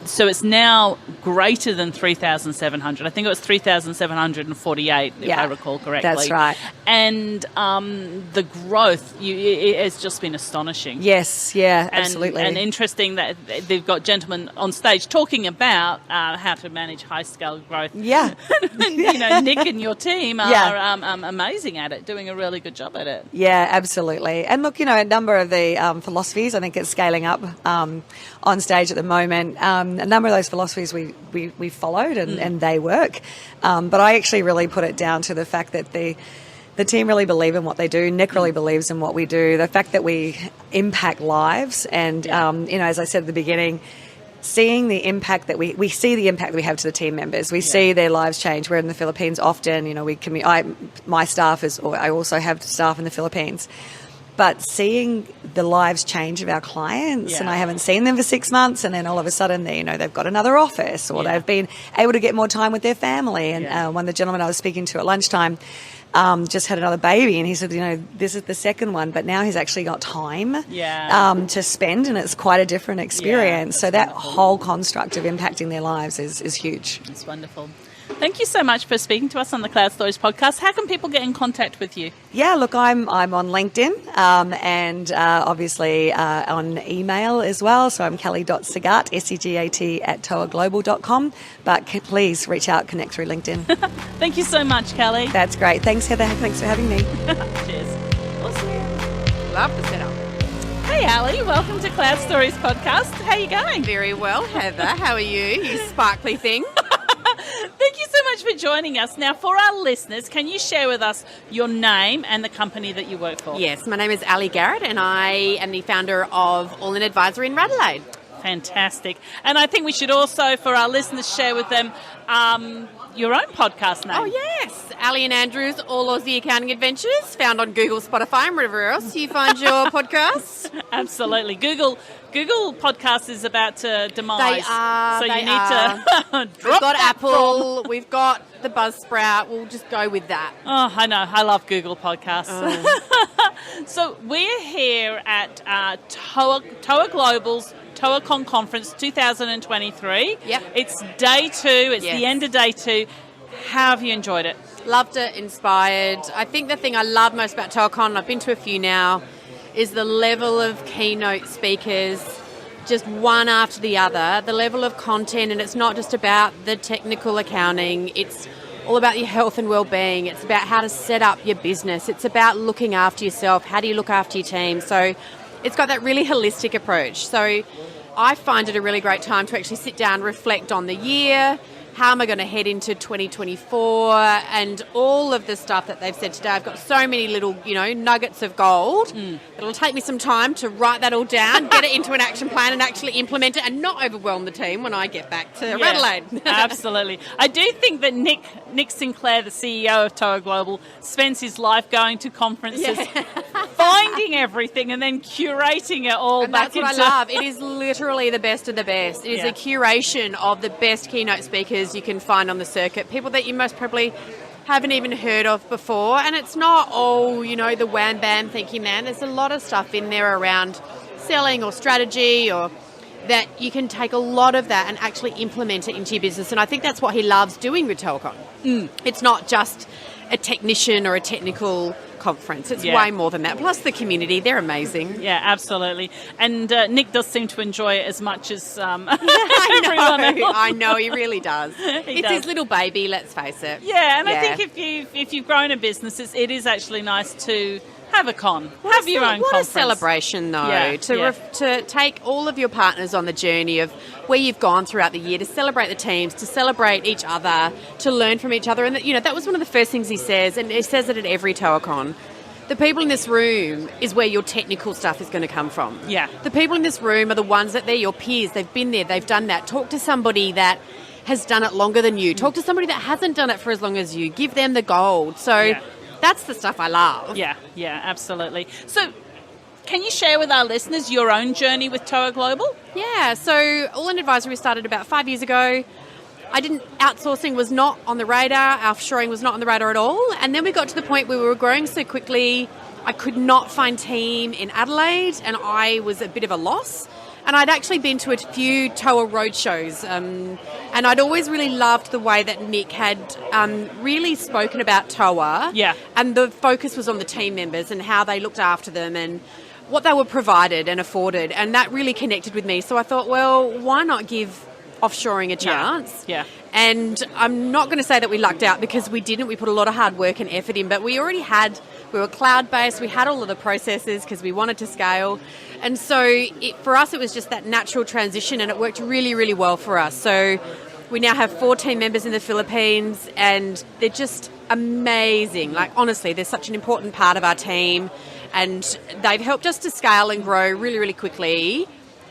So it's now greater than 3,700. I think it was 3,748, if I recall correctly. That's right. And the growth, it has just been astonishing. Yes, absolutely. And interesting that they've got gentlemen on stage talking about how to manage high-scale growth. Yeah. Nick and your team are amazing at it, doing a really good job at it. Yeah, absolutely. And look, a number of the philosophies, I think it's scaling up on stage at the moment. A number of those philosophies we followed and they work. But I actually really put it down to the fact that the team really believe in what they do. Nick really believes in what we do. The fact that we impact lives and, as I said at the beginning, seeing the impact that we see the impact we have to the team members. We see their lives change. We're in the Philippines often. My staff I also have staff in the Philippines. But seeing the lives change of our clients, and I haven't seen them for 6 months, and then all of a sudden, they've got another office, or they've been able to get more time with their family. And one of the gentlemen I was speaking to at lunchtime just had another baby, and he said, this is the second one, but now he's actually got time to spend, and it's quite a different experience. So that whole construct of impacting their lives is huge. It's wonderful. Thank you so much for speaking to us on the Cloud Stories podcast. How can people get in contact with you? Yeah, look, I'm on LinkedIn and obviously on email as well. So I'm kelly.segat, SEGAT @toaglobal.com. But please reach out, connect through LinkedIn. Thank you so much, Kelly. That's great. Thanks, Heather. Thanks for having me. Cheers. Awesome. Love the setup. Hey, Ali. Welcome to Cloud Stories podcast. How are you going? Very well, Heather. How are you, you sparkly thing? Thank you so much for joining us. Now, for our listeners, can you share with us your name and the company that you work for? Yes, my name is Ali Garrett, and I am the founder of All In Advisory in Adelaide. Fantastic. And I think we should also, for our listeners, share with them your own podcast name. Oh, yes. Ali and Andrew's All Aussie Accounting Adventures, found on Google, Spotify, and wherever else you find your podcasts. Absolutely. Google Podcasts is about to demise. They are. So they you need are. to We've got Apple. We've got the Buzzsprout. We'll just go with that. Oh, I know. I love Google Podcasts. Oh. So we're here at TOA Global's TOACon Conference 2023. Yep. It's day 2. It's the end of day 2. How have you enjoyed it? Loved it, inspired. I think the thing I love most about TOACon, and I've been to a few now, is the level of keynote speakers, just one after the other, the level of content, and it's not just about the technical accounting, it's all about your health and well-being, it's about how to set up your business, it's about looking after yourself, how do you look after your team, so it's got that really holistic approach. So I find it a really great time to actually sit down, reflect on the year, how am I going to head into 2024, and all of the stuff that they've said today. I've got so many little, nuggets of gold. It'll take me some time to write that all down, get it into an action plan and actually implement it, and not overwhelm the team when I get back to Adelaide. Absolutely. I do think that Nick Sinclair, the CEO of TOA Global, spends his life going to conferences, finding everything and then curating it all and back that's what I love. It is literally the best of the best. It is a curation of the best keynote speakers you can find on the circuit, people that you most probably haven't even heard of before. And it's not all, the wham bam thank you man. There's a lot of stuff in there around selling or strategy, or that you can take a lot of that and actually implement it into your business. And I think that's what he loves doing with TOACon. It's not just a technician or a technical conference. It's way more than that. Plus the community, they're amazing. Yeah, absolutely. And Nick does seem to enjoy it as much as everyone else. I know, he really does. It's his little baby, let's face it. Yeah, and I think if you've grown a business, it is actually nice to have a con. Have your own conference. What a celebration, though, to take all of your partners on the journey of where you've gone throughout the year, to celebrate the teams, to celebrate each other, to learn from each other. And, that was one of the first things he says, and he says it at every TOACon. The people in this room is where your technical stuff is going to come from. Yeah. The people in this room are the ones that they're your peers. They've been there. They've done that. Talk to somebody that has done it longer than you. Talk to somebody that hasn't done it for as long as you. Give them the gold. So that's the stuff I love. Yeah, absolutely. So can you share with our listeners your own journey with TOA Global? Yeah, so All-In Advisory started about 5 years ago. Outsourcing was not on the radar, offshoring was not on the radar at all. And then we got to the point where we were growing so quickly, I could not find team in Adelaide, and I was a bit of a loss. And I'd actually been to a few TOA roadshows, and I'd always really loved the way that Nick had really spoken about TOA. Yeah. And the focus was on the team members and how they looked after them and what they were provided and afforded. And that really connected with me. So I thought, well, why not give offshoring a chance? Yeah. And I'm not going to say that we lucked out, because we didn't. We put a lot of hard work and effort in, but we were cloud-based. We had all of the processes because we wanted to scale. And so for us, it was just that natural transition, and it worked really, really well for us. So we now have 4 team members in the Philippines, and they're just amazing. Like, honestly, they're such an important part of our team, and they've helped us to scale and grow really, really quickly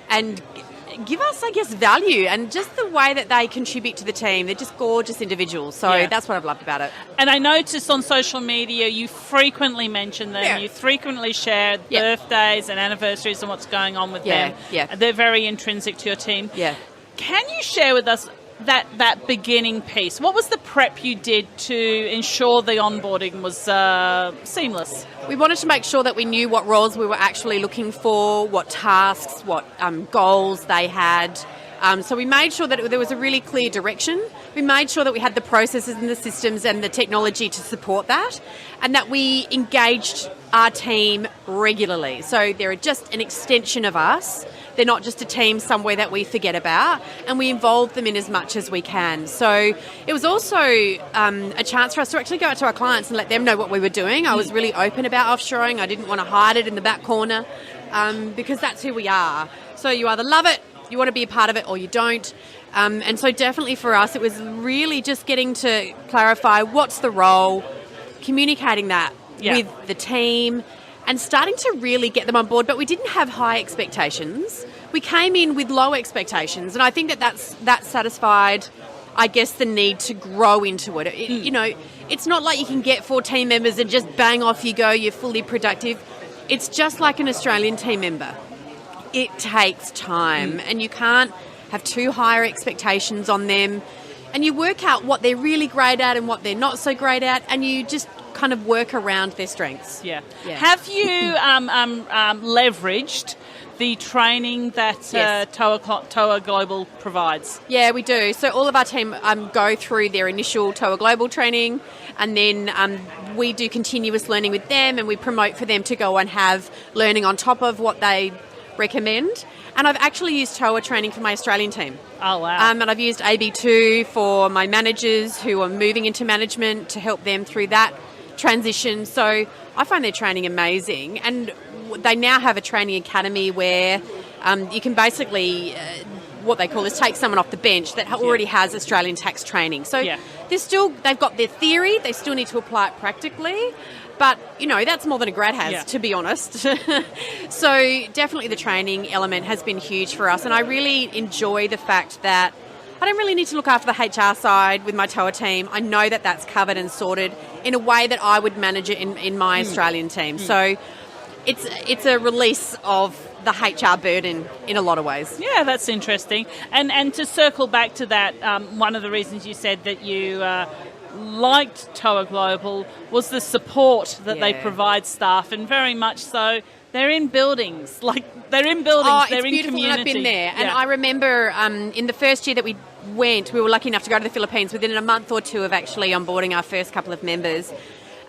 and give us, I guess, value, and just the way that they contribute to the team. They're just gorgeous individuals. So that's what I've loved about it. And I noticed on social media you frequently mention them. Yeah. You frequently share birthdays and anniversaries and what's going on with them. Yeah. They're very intrinsic to your team. Yeah. Can you share with us that beginning piece? What was the prep you did to ensure the onboarding was seamless? We wanted to make sure that we knew what roles we were actually looking for, what tasks, what goals they had. So we made sure that there was a really clear direction. We made sure that we had the processes and the systems and the technology to support that, and that we engaged our team regularly. So they're just an extension of us. They're not just a team somewhere that we forget about, and we involve them in as much as we can. So it was also a chance for us to actually go out to our clients and let them know what we were doing. I was really open about offshoring. I didn't want to hide it in the back corner, because that's who we are. So you either love it, you want to be a part of it, or you don't. And so definitely for us, it was really just getting to clarify what's the role, communicating that with the team, and starting to really get them on board. But we didn't have high expectations. We came in with low expectations, and I think that satisfied, I guess, the need to grow into it. It's not like you can get 4 team members and just bang, off you go, you're fully productive. It's just like an Australian team member. It takes time, and you can't have too high expectations on them, and you work out what they're really great at and what they're not so great at, and you just kind of work around their strengths. Yeah. Have you leveraged the training that TOA Global provides? Yeah, we do. So all of our team go through their initial TOA Global training, and then we do continuous learning with them, and we promote for them to go and have learning on top of what they recommend. And I've actually used TOA training for my Australian team. Oh, wow. And I've used AB2 for my managers who are moving into management to help them through that transition. So I find their training amazing. And they now have a training academy where you can basically what they call is take someone off the bench that already has Australian tax training. So they've got their theory, they still need to apply it practically. But, that's more than a grad has, to be honest. So definitely the training element has been huge for us. And I really enjoy the fact that I don't really need to look after the HR side with my TOA team. I know that that's covered and sorted in a way that I would manage it in my Australian team. So it's a release of the HR burden in a lot of ways. Yeah, that's interesting. And to circle back to that, one of the reasons you said that you liked TOA Global was the support that they provide staff, and very much so. They're in buildings. They're in community. community. I've been there. And I remember in the first year that we went, we were lucky enough to go to the Philippines within a month or two of actually onboarding our first couple of members.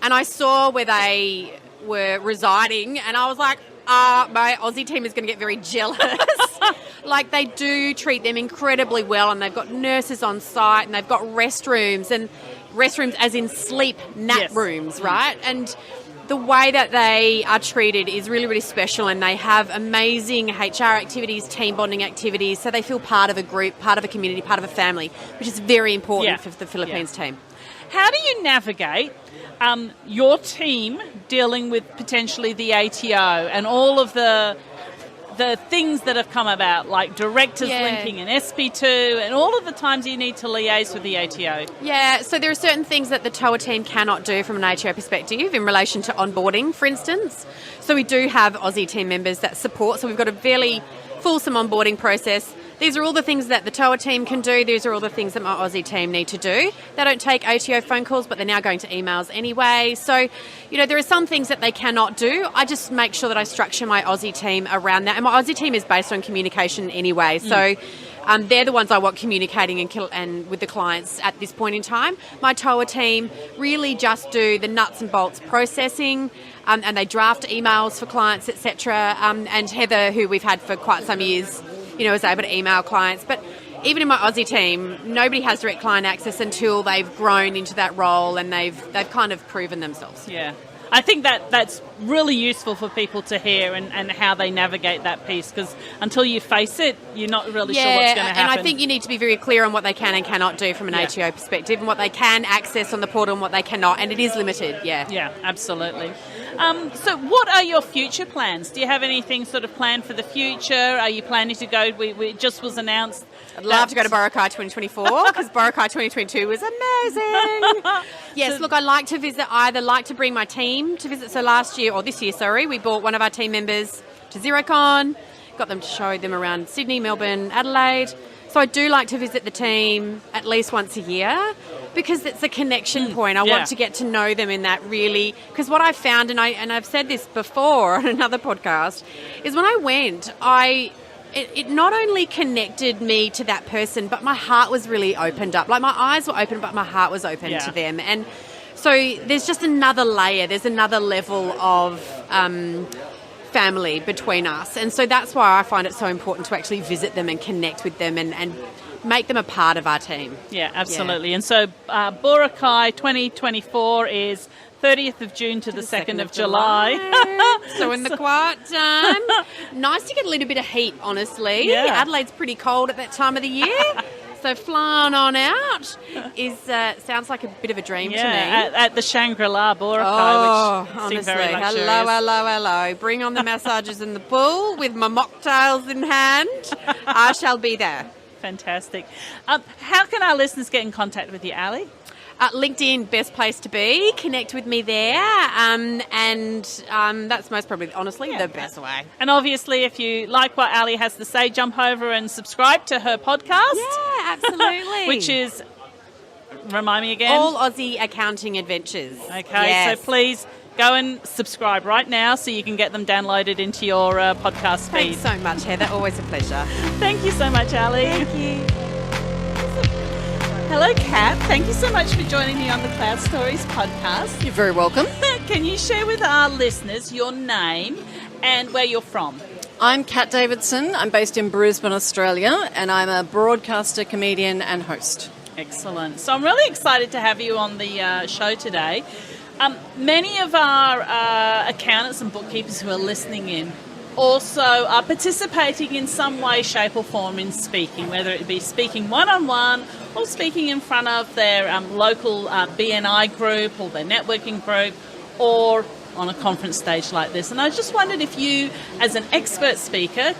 And I saw where they were residing, and I was like, my Aussie team is going to get very jealous. They do treat them incredibly well, and they've got nurses on site, and they've got restrooms as in sleep nap rooms, right? And the way that they are treated is really, really special, and they have amazing HR activities, team bonding activities, so they feel part of a group, part of a community, part of a family, which is very important for the Philippines team. How do you navigate your team dealing with potentially the ATO and all of the things that have come about, like directors linking and SP2 and all of the times you need to liaise with the ATO? Yeah, so there are certain things that the TOA team cannot do from an ATO perspective in relation to onboarding, for instance. So we do have Aussie team members that support, so we've got a fairly fulsome onboarding process. These are all the things that the TOA team can do. These are all the things that my Aussie team need to do. They don't take ATO phone calls, but they're now going to emails anyway. So, there are some things that they cannot do. I just make sure that I structure my Aussie team around that. And my Aussie team is based on communication anyway. So they're the ones I want communicating and with the clients at this point in time. My TOA team really just do the nuts and bolts processing, and they draft emails for clients, etc. And Heather, who we've had for quite some years, is able to email clients. But even in my Aussie team, nobody has direct client access until they've grown into that role and they've kind of proven themselves. Yeah. I think that's really useful for people to hear and how they navigate that piece, because until you face it, you're not really sure what's going to happen. And I think you need to be very clear on what they can and cannot do from an ATO perspective, and what they can access on the portal and what they cannot, and it is limited, Yeah, absolutely. So what are your future plans? Do you have anything sort of planned for the future? Are you planning to go? We just was announced. I'd love to go to Boracay 2024 because Boracay 2022 was amazing. Yes, look, I like to visit. I either like to bring my team to visit. So this year, we brought one of our team members to Xerocon, got them to show them around Sydney, Melbourne, Adelaide. So I do like to visit the team at least once a year because it's a connection point. I want to get to know them in that really, because what I found, and I've said this before on another podcast, is when I went, it not only connected me to that person, but my heart was really opened up. Like my eyes were open, but my heart was open to them. And so there's just another layer, there's another level of family between us. And so that's why I find it so important to actually visit them and connect with them and make them a part of our team. Yeah, absolutely. Yeah. And so Boracay 2024 is 30th of June to the 2nd of July. So in the quiet time. Nice to get a little bit of heat, honestly. Yeah. Adelaide's pretty cold at that time of the year. So flying on out sounds like a bit of a dream to me. At the Shangri-La Boracay, which seems very luxurious. Hello. Bring on the massages in the pool with my mocktails in hand. I shall be there. Fantastic. How can our listeners get in contact with you, Ali? LinkedIn, best place to be. Connect with me there. And that's most probably, honestly, the best way. And obviously, if you like what Ali has to say, jump over and subscribe to her podcast. Yeah, absolutely. Which is, remind me again? All Aussie Accounting Adventures. Okay, yes. So please go and subscribe right now so you can get them downloaded into your podcast feed. Thanks so much, Heather. Always a pleasure. Thank you so much, Ali. Thank you. Hello, Kat. Thank you so much for joining me on the Cloud Stories podcast. You're very welcome. Can you share with our listeners your name and where you're from? I'm Kat Davidson. I'm based in Brisbane, Australia, and I'm a broadcaster, comedian and host. Excellent. So I'm really excited to have you on the show today. Many of our accountants and bookkeepers who are listening in also are participating in some way, shape or form in speaking, whether it be speaking one-on-one or speaking in front of their local BNI group or their networking group, or on a conference stage like this. And I just wondered if you, as an expert speaker,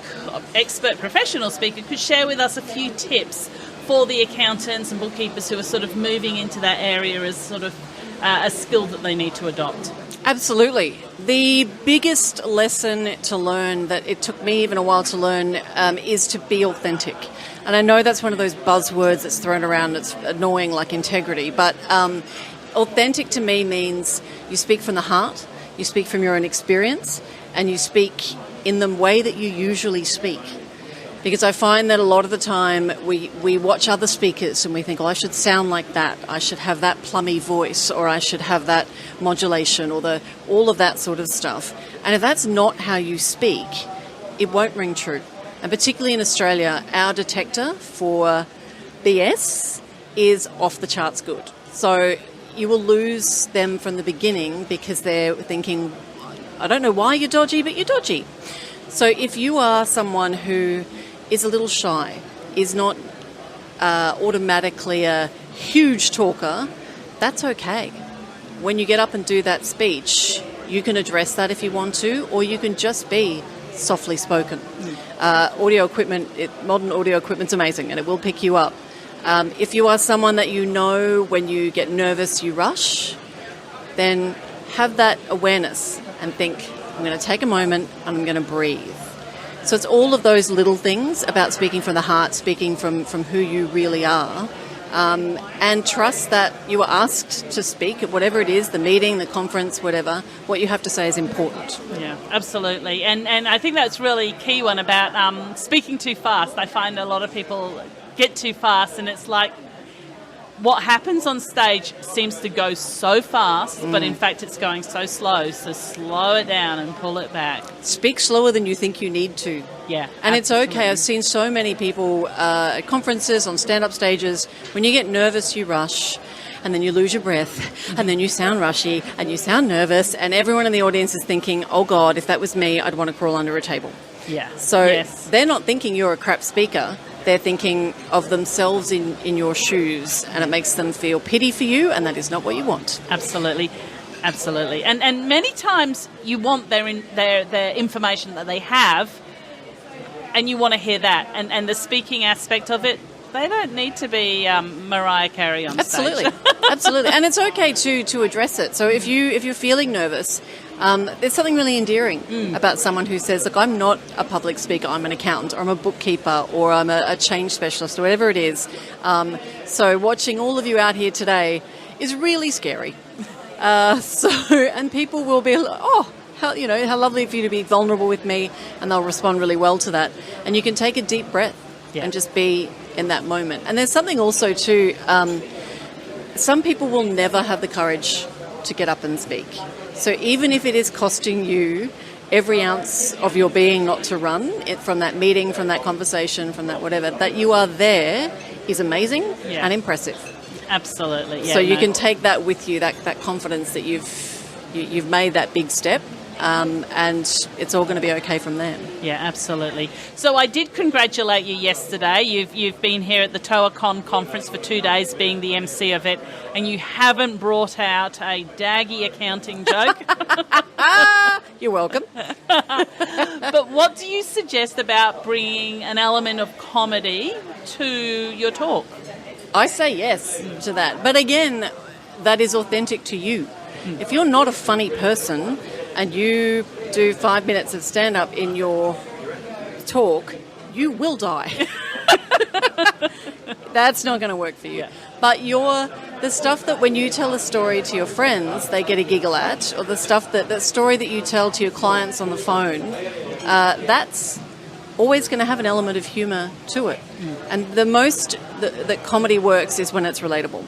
expert professional speaker, could share with us a few tips for the accountants and bookkeepers who are sort of moving into that area as sort of a skill that they need to adopt. Absolutely. The biggest lesson to learn, that it took me even a while to learn, is to be authentic. And I know that's one of those buzzwords that's thrown around that's annoying, like integrity, but authentic to me means you speak from the heart, you speak from your own experience, and you speak in the way that you usually speak. Because I find that a lot of the time we watch other speakers and we think, oh, I should sound like that, I should have that plummy voice, or I should have that modulation, or all of that sort of stuff. And if that's not how you speak, it won't ring true. And particularly in Australia, our detector for BS is off the charts good. So you will lose them from the beginning because they're thinking, I don't know why you're dodgy, but you're dodgy. So if you are someone who is a little shy, is not automatically a huge talker, that's okay. When you get up and do that speech, you can address that if you want to, or you can just be softly spoken. Audio equipment, modern audio equipment's amazing, and it will pick you up. If you are someone that you know when you get nervous you rush, then have that awareness and think, I'm going to take a moment and I'm going to breathe. So it's all of those little things about speaking from the heart, speaking from who you really are, and trust that you are asked to speak at whatever it is, the meeting, the conference, whatever. What you have to say is important. Yeah, absolutely. And I think that's really key one about speaking too fast. I find a lot of people get too fast, and it's like what happens on stage seems to go so fast, but in fact it's going so slow. So slow it down and pull it back. Speak slower than you think you need to. Yeah, and absolutely. It's okay. I've seen so many people at conferences, on stand-up stages, when you get nervous you rush, and then you lose your breath, and then you sound rushy, and you sound nervous, and everyone in the audience is thinking, oh God, if that was me, I'd want to crawl under a table. Yeah. So they're not thinking you're a crap speaker. They're thinking of themselves in your shoes, and it makes them feel pity for you, and that is not what you want. Absolutely. Absolutely. And many times you want their information that they have, and you want to hear that. And the speaking aspect of it, they don't need to be Mariah Carey on Absolutely. stage. Absolutely. And it's okay to address it. So if you're feeling nervous, there's something really endearing about someone who says, look, I'm not a public speaker, I'm an accountant, or I'm a bookkeeper, or I'm a change specialist, or whatever it is. So watching all of you out here today is really scary. And people will be like, oh, how lovely for you to be vulnerable with me, and they'll respond really well to that. And you can take a deep breath and just be in that moment. And there's something also too, some people will never have the courage to get up and speak. So even if it is costing you every ounce of your being not to run it from that meeting, from that conversation, from that whatever, that you are there is amazing and impressive. Absolutely. Yeah, so you can take that with you, that confidence that you've made that big step, and it's all going to be okay from there. Yeah, absolutely. So I did congratulate you yesterday. You've been here at the TOACon conference for 2 days, being the MC of it, and you haven't brought out a daggy accounting joke. You're welcome. But what do you suggest about bringing an element of comedy to your talk? I say yes to that. But again, that is authentic to you. If you're not a funny person and you do 5 minutes of stand-up in your talk, you will die. That's not going to work for you. Yeah. But the stuff that when you tell a story to your friends, they get a giggle at, or the story that you tell to your clients on the phone, that's always going to have an element of humour to it. And the most that comedy works is when it's relatable.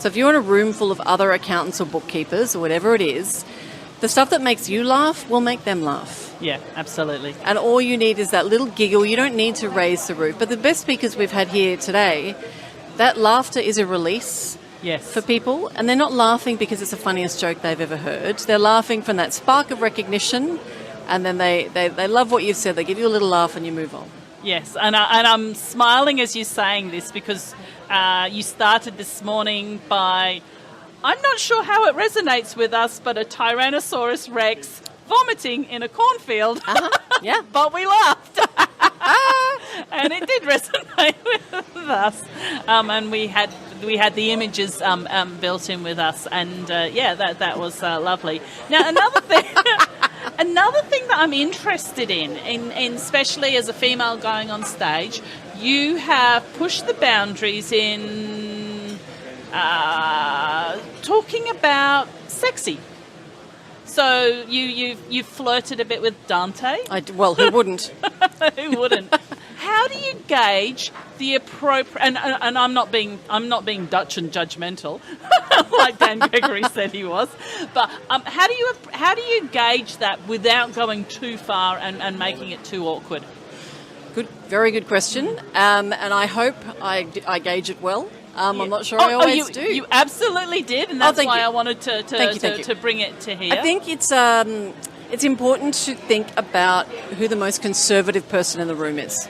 So if you're in a room full of other accountants or bookkeepers or whatever it is, the stuff that makes you laugh will make them laugh. Yeah, absolutely. And all you need is that little giggle. You don't need to raise the roof. But the best speakers we've had here today, that laughter is a release for people. And they're not laughing because it's the funniest joke they've ever heard. They're laughing from that spark of recognition and then they love what you've said. They give you a little laugh and you move on. Yes, and I'm smiling as you're saying this because you started this morning by, I'm not sure how it resonates with us, but a Tyrannosaurus Rex vomiting in a cornfield. Yeah. But we laughed. And it did resonate with us. And we had the images built in with us. And that was lovely. Now, another thing that I'm interested in especially as a female going on stage, you have pushed the boundaries in talking about sexy. So you've flirted a bit with Dante. Well, who wouldn't? Who wouldn't? How do you gauge the appropriate? And I'm not being Dutch and judgmental, like Dan Gregory said he was. But how do you gauge that without going too far and making it too awkward? Very good question. And I hope I gauge it well. I'm not sure I always do. You absolutely did, and that's why I wanted to bring it to here. I think it's important to think about who the most conservative person in the room is.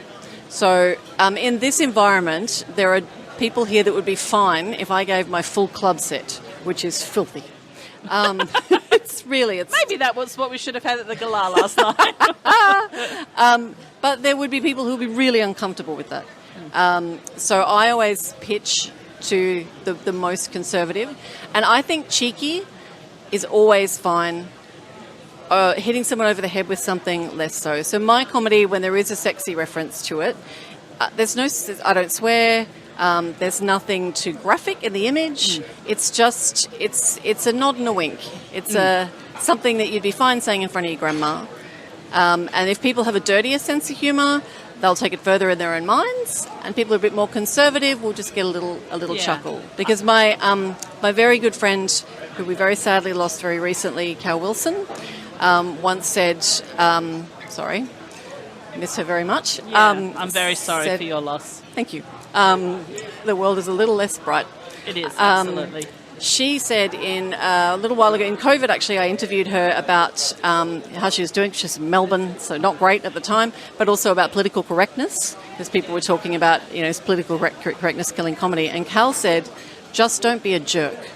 So in this environment, there are people here that would be fine if I gave my full club set, which is filthy. It's maybe that was what we should have had at the gala last night. But there would be people who would be really uncomfortable with that. So I always pitch to the most conservative, and I think cheeky is always fine. Hitting someone over the head with something, less so. So my comedy, when there is a sexy reference to it, I don't swear. There's nothing too graphic in the image. It's just it's a nod and a wink. It's something that you'd be fine saying in front of your grandma. And if people have a dirtier sense of humour, they'll take it further in their own minds, and people who are a bit more conservative will just get a little chuckle. Because my very good friend, who we very sadly lost very recently, Cal Wilson, once said, sorry, miss her very much. Yeah, I'm very sorry for your loss. Thank you. The world is a little less bright. It is, absolutely. She said a little while ago, in COVID actually, I interviewed her about how she was doing. She's in Melbourne, so not great at the time, but also about political correctness, because people were talking about, is political correctness killing comedy. And Cal said, just don't be a jerk.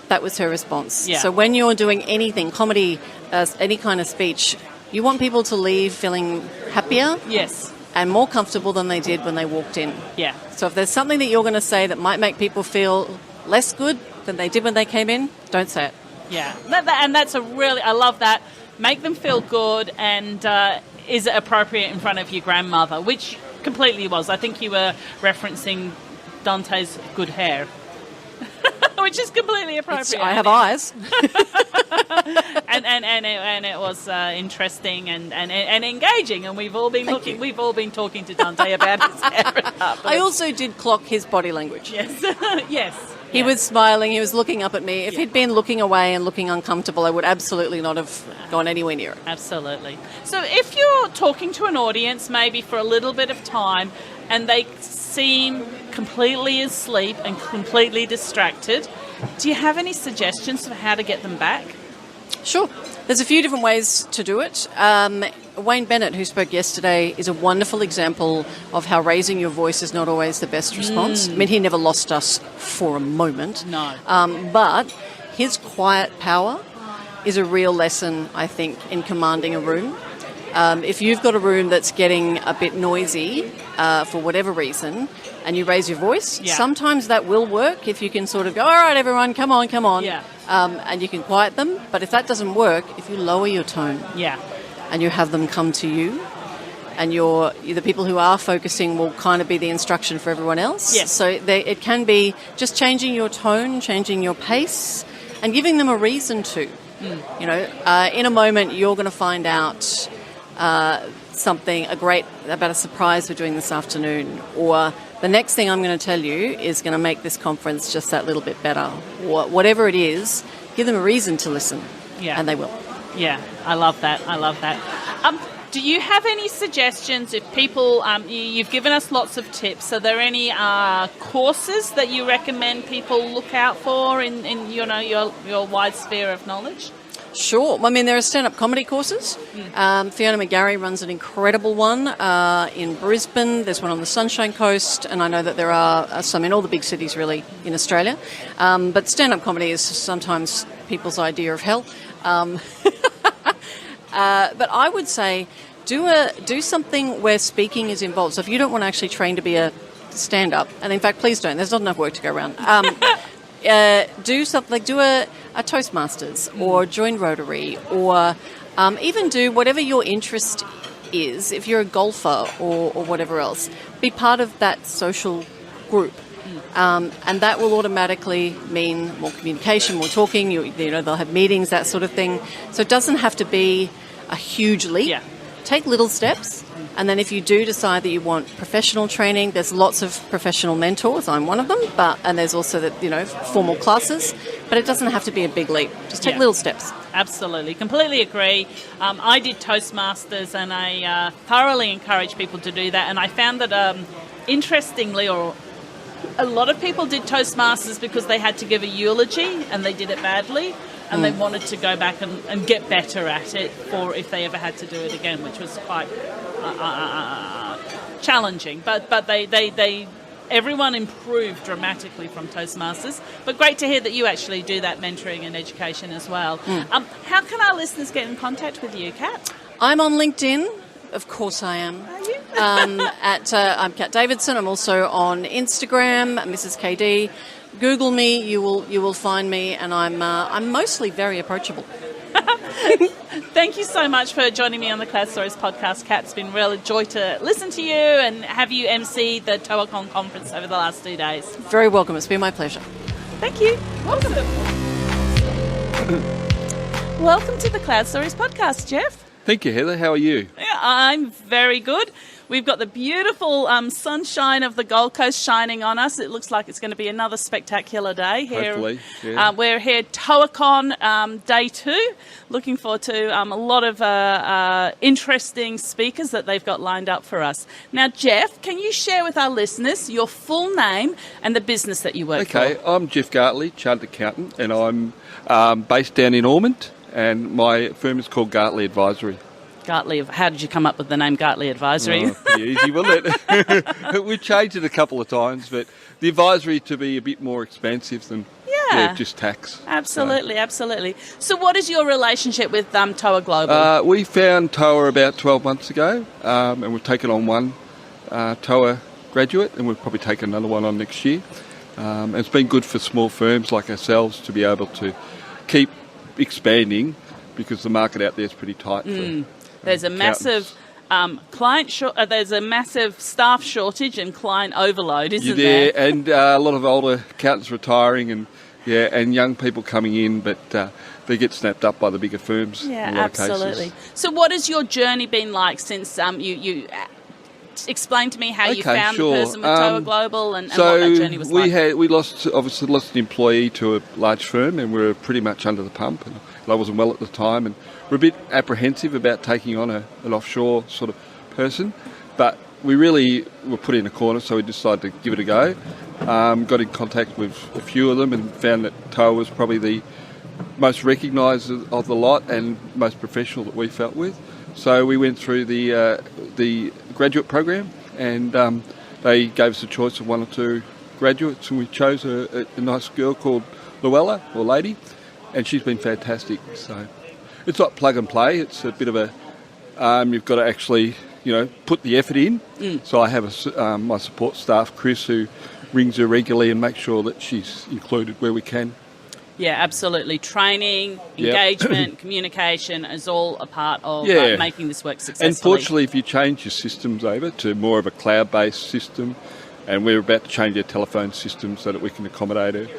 That was her response. Yeah. So when you're doing anything, comedy, any kind of speech, you want people to leave feeling happier. Yes. And more comfortable than they did when they walked in. Yeah. So if there's something that you're going to say that might make people feel less good than they did when they came in, don't say it. Yeah. And that's I love that. Make them feel good, and is it appropriate in front of your grandmother, which completely was. I think you were referencing Dante's good hair. Which is completely appropriate. I have eyes. and it was interesting and engaging, and we've all been talking to Dante about his hair. I also did clock his body language. Yes. Yes. He was smiling, he was looking up at me. If he'd been looking away and looking uncomfortable, I would absolutely not have gone anywhere near it. Absolutely. So if you're talking to an audience maybe for a little bit of time and they seem completely asleep and completely distracted, do you have any suggestions for how to get them back? Sure. There's a few different ways to do it. Wayne Bennett, who spoke yesterday, is a wonderful example of how raising your voice is not always the best response. I mean, he never lost us for a moment. No. But his quiet power is a real lesson, I think, in commanding a room. If you've got a room that's getting a bit noisy for whatever reason, and you raise your voice, sometimes that will work if you can sort of go, all right, everyone, come on. Yeah. And you can quiet them. But if that doesn't work, if you lower your tone and you have them come to you, and the people who are focusing will kind of be the instruction for everyone else. Yes. So it can be just changing your tone, changing your pace, and giving them a reason to. In a moment, you're going to find out something about a surprise we're doing this afternoon, or the next thing I'm going to tell you is going to make this conference just that little bit better. Whatever it is, give them a reason to listen, and they will. Yeah, I love that. Do you have any suggestions if people, you've given us lots of tips, are there any courses that you recommend people look out for in your wide sphere of knowledge? Sure. I mean, there are stand-up comedy courses. Fiona McGarry runs an incredible one in Brisbane. There's one on the Sunshine Coast, and I know that there are some in all the big cities, really, in Australia. But stand-up comedy is sometimes people's idea of hell. But I would say do something where speaking is involved. So if you don't want to actually train to be a stand-up, and in fact, please don't. There's not enough work to go around. Do something like do a Toastmasters or join Rotary, or even do whatever your interest is. If you're a golfer or whatever else, be part of that social group. And that will automatically mean more communication, more talking. You know, they'll have meetings, that sort of thing. So it doesn't have to be a huge leap. Yeah. Take little steps, and then if you do decide that you want professional training, there's lots of professional mentors. I'm one of them, and there's also formal classes. But it doesn't have to be a big leap. Just take little steps. Absolutely, completely agree. I did Toastmasters, and I thoroughly encourage people to do that. And I found that, interestingly, a lot of people did Toastmasters because they had to give a eulogy and they did it badly. And they wanted to go back and get better at it for if they ever had to do it again, which was quite challenging. But everyone improved dramatically from Toastmasters. But great to hear that you actually do that mentoring and education as well. How can our listeners get in contact with you, Kat? I'm on LinkedIn. Of course I am. Are you? I'm Kat Davidson. I'm also on Instagram, Mrs. KD. Google me, you will find me, and I'm mostly very approachable. Thank you so much for joining me on the Cloud Stories podcast, Kat. It's been a real joy to listen to you and have you MC the TOACon conference over the last 2 days. Very welcome. It's been my pleasure. Thank you. Welcome. Welcome to the Cloud Stories podcast, Jeff. Thank you, Heather. How are you? Yeah, I'm very good. We've got the beautiful sunshine of the Gold Coast shining on us. It looks like it's going to be another spectacular day here. Hopefully, yeah. We're here at TOACon day 2. Looking forward to a lot of interesting speakers that they've got lined up for us. Now, Jeff, can you share with our listeners your full name and the business that you work for? Okay, I'm Jeff Gartley, Chartered Accountant, and I'm based down in Ormond, and my firm is called Gartley Advisory. Gartley, how did you come up with the name Gartley Advisory? Oh, pretty easy, wasn't it? We've changed it a couple of times, but the advisory to be a bit more expansive than just tax. Absolutely, absolutely. So what is your relationship with TOA Global? We found TOA about 12 months ago, and we've taken on one TOA graduate, and we'll probably take another one on next year. And it's been good for small firms like ourselves to be able to keep expanding because the market out there is pretty tight. There's a massive there's a massive staff shortage and client overload, isn't there? Yeah, and a lot of older accountants retiring, and young people coming in, but they get snapped up by the bigger firms. Yeah, in a lot of absolutely. cases. So, what has your journey been like since you explain to me how you found the person with TOA Global and what that journey was like? We lost an employee to a large firm, and we were pretty much under the pump. And I wasn't well at the time, and we're a bit apprehensive about taking on an offshore sort of person, but we really were put in a corner, so we decided to give it a go. Got in contact with a few of them and found that TOA was probably the most recognised of the lot and most professional that we felt with. So we went through the graduate program, and they gave us a choice of one or two graduates, and we chose a nice girl called Luella, or Lady, and she's been fantastic. So it's not plug and play. It's a bit of a you've got to actually put the effort in. So I have my support staff, Chris, who rings her regularly and makes sure that she's included where we can. Yeah, absolutely. Training, engagement, communication is all a part of making this work successfully. And fortunately, if you change your systems over to more of a cloud-based system, and we're about to change our telephone system so that we can accommodate her.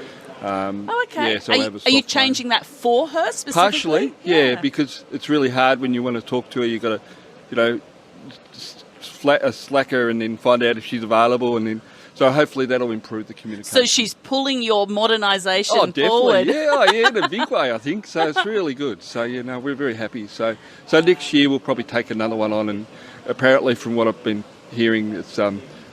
Okay. Yeah, so are you changing that for her specifically? Partially, yeah, because it's really hard when you want to talk to her. You've got to, slack her and then find out if she's available, and then so hopefully that'll improve the communication. So she's pulling your modernisation forward. forward. Yeah, in a big way, I think. So it's really good. So we're very happy. So next year we'll probably take another one on, and apparently from what I've been hearing, it's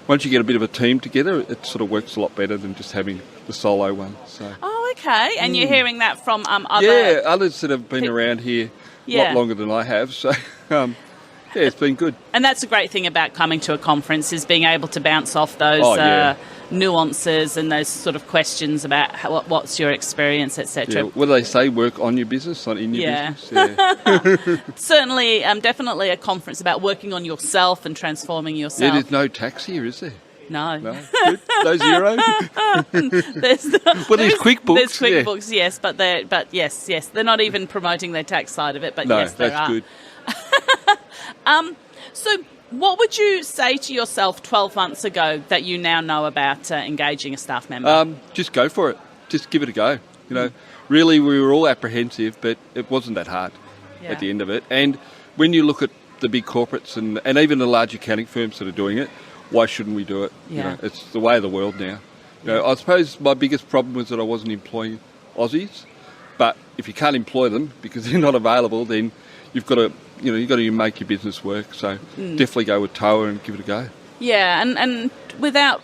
once you get a bit of a team together, it sort of works a lot better than just having the solo one. So. Oh, okay. And you're hearing that from other... Yeah, others that have been around here a lot longer than I have. So, yeah, it's been good. And that's a great thing about coming to a conference, is being able to bounce off those nuances and those sort of questions about what's your experience, etc. Yeah, what do they say? Work on your business, not in your business? Yeah. Certainly, definitely a conference about working on yourself and transforming yourself. Yeah, there's no tax here, is there? No. Good. No zero? There's QuickBooks. There's QuickBooks, yes, but yes, they're not even promoting their tax side of it, but no, yes, there are. Good. So what would you say to yourself 12 months ago that you now know about engaging a staff member? Just go for it. Just give it a go. You know, really, we were all apprehensive, but it wasn't that hard at the end of it. And when you look at the big corporates and even the large accounting firms that are doing it, why shouldn't we do it? Yeah. You know, it's the way of the world now. You know, I suppose my biggest problem was that I wasn't employing Aussies, but if you can't employ them because they're not available, then you've got to make your business work. So definitely go with TOA and give it a go. Yeah, and without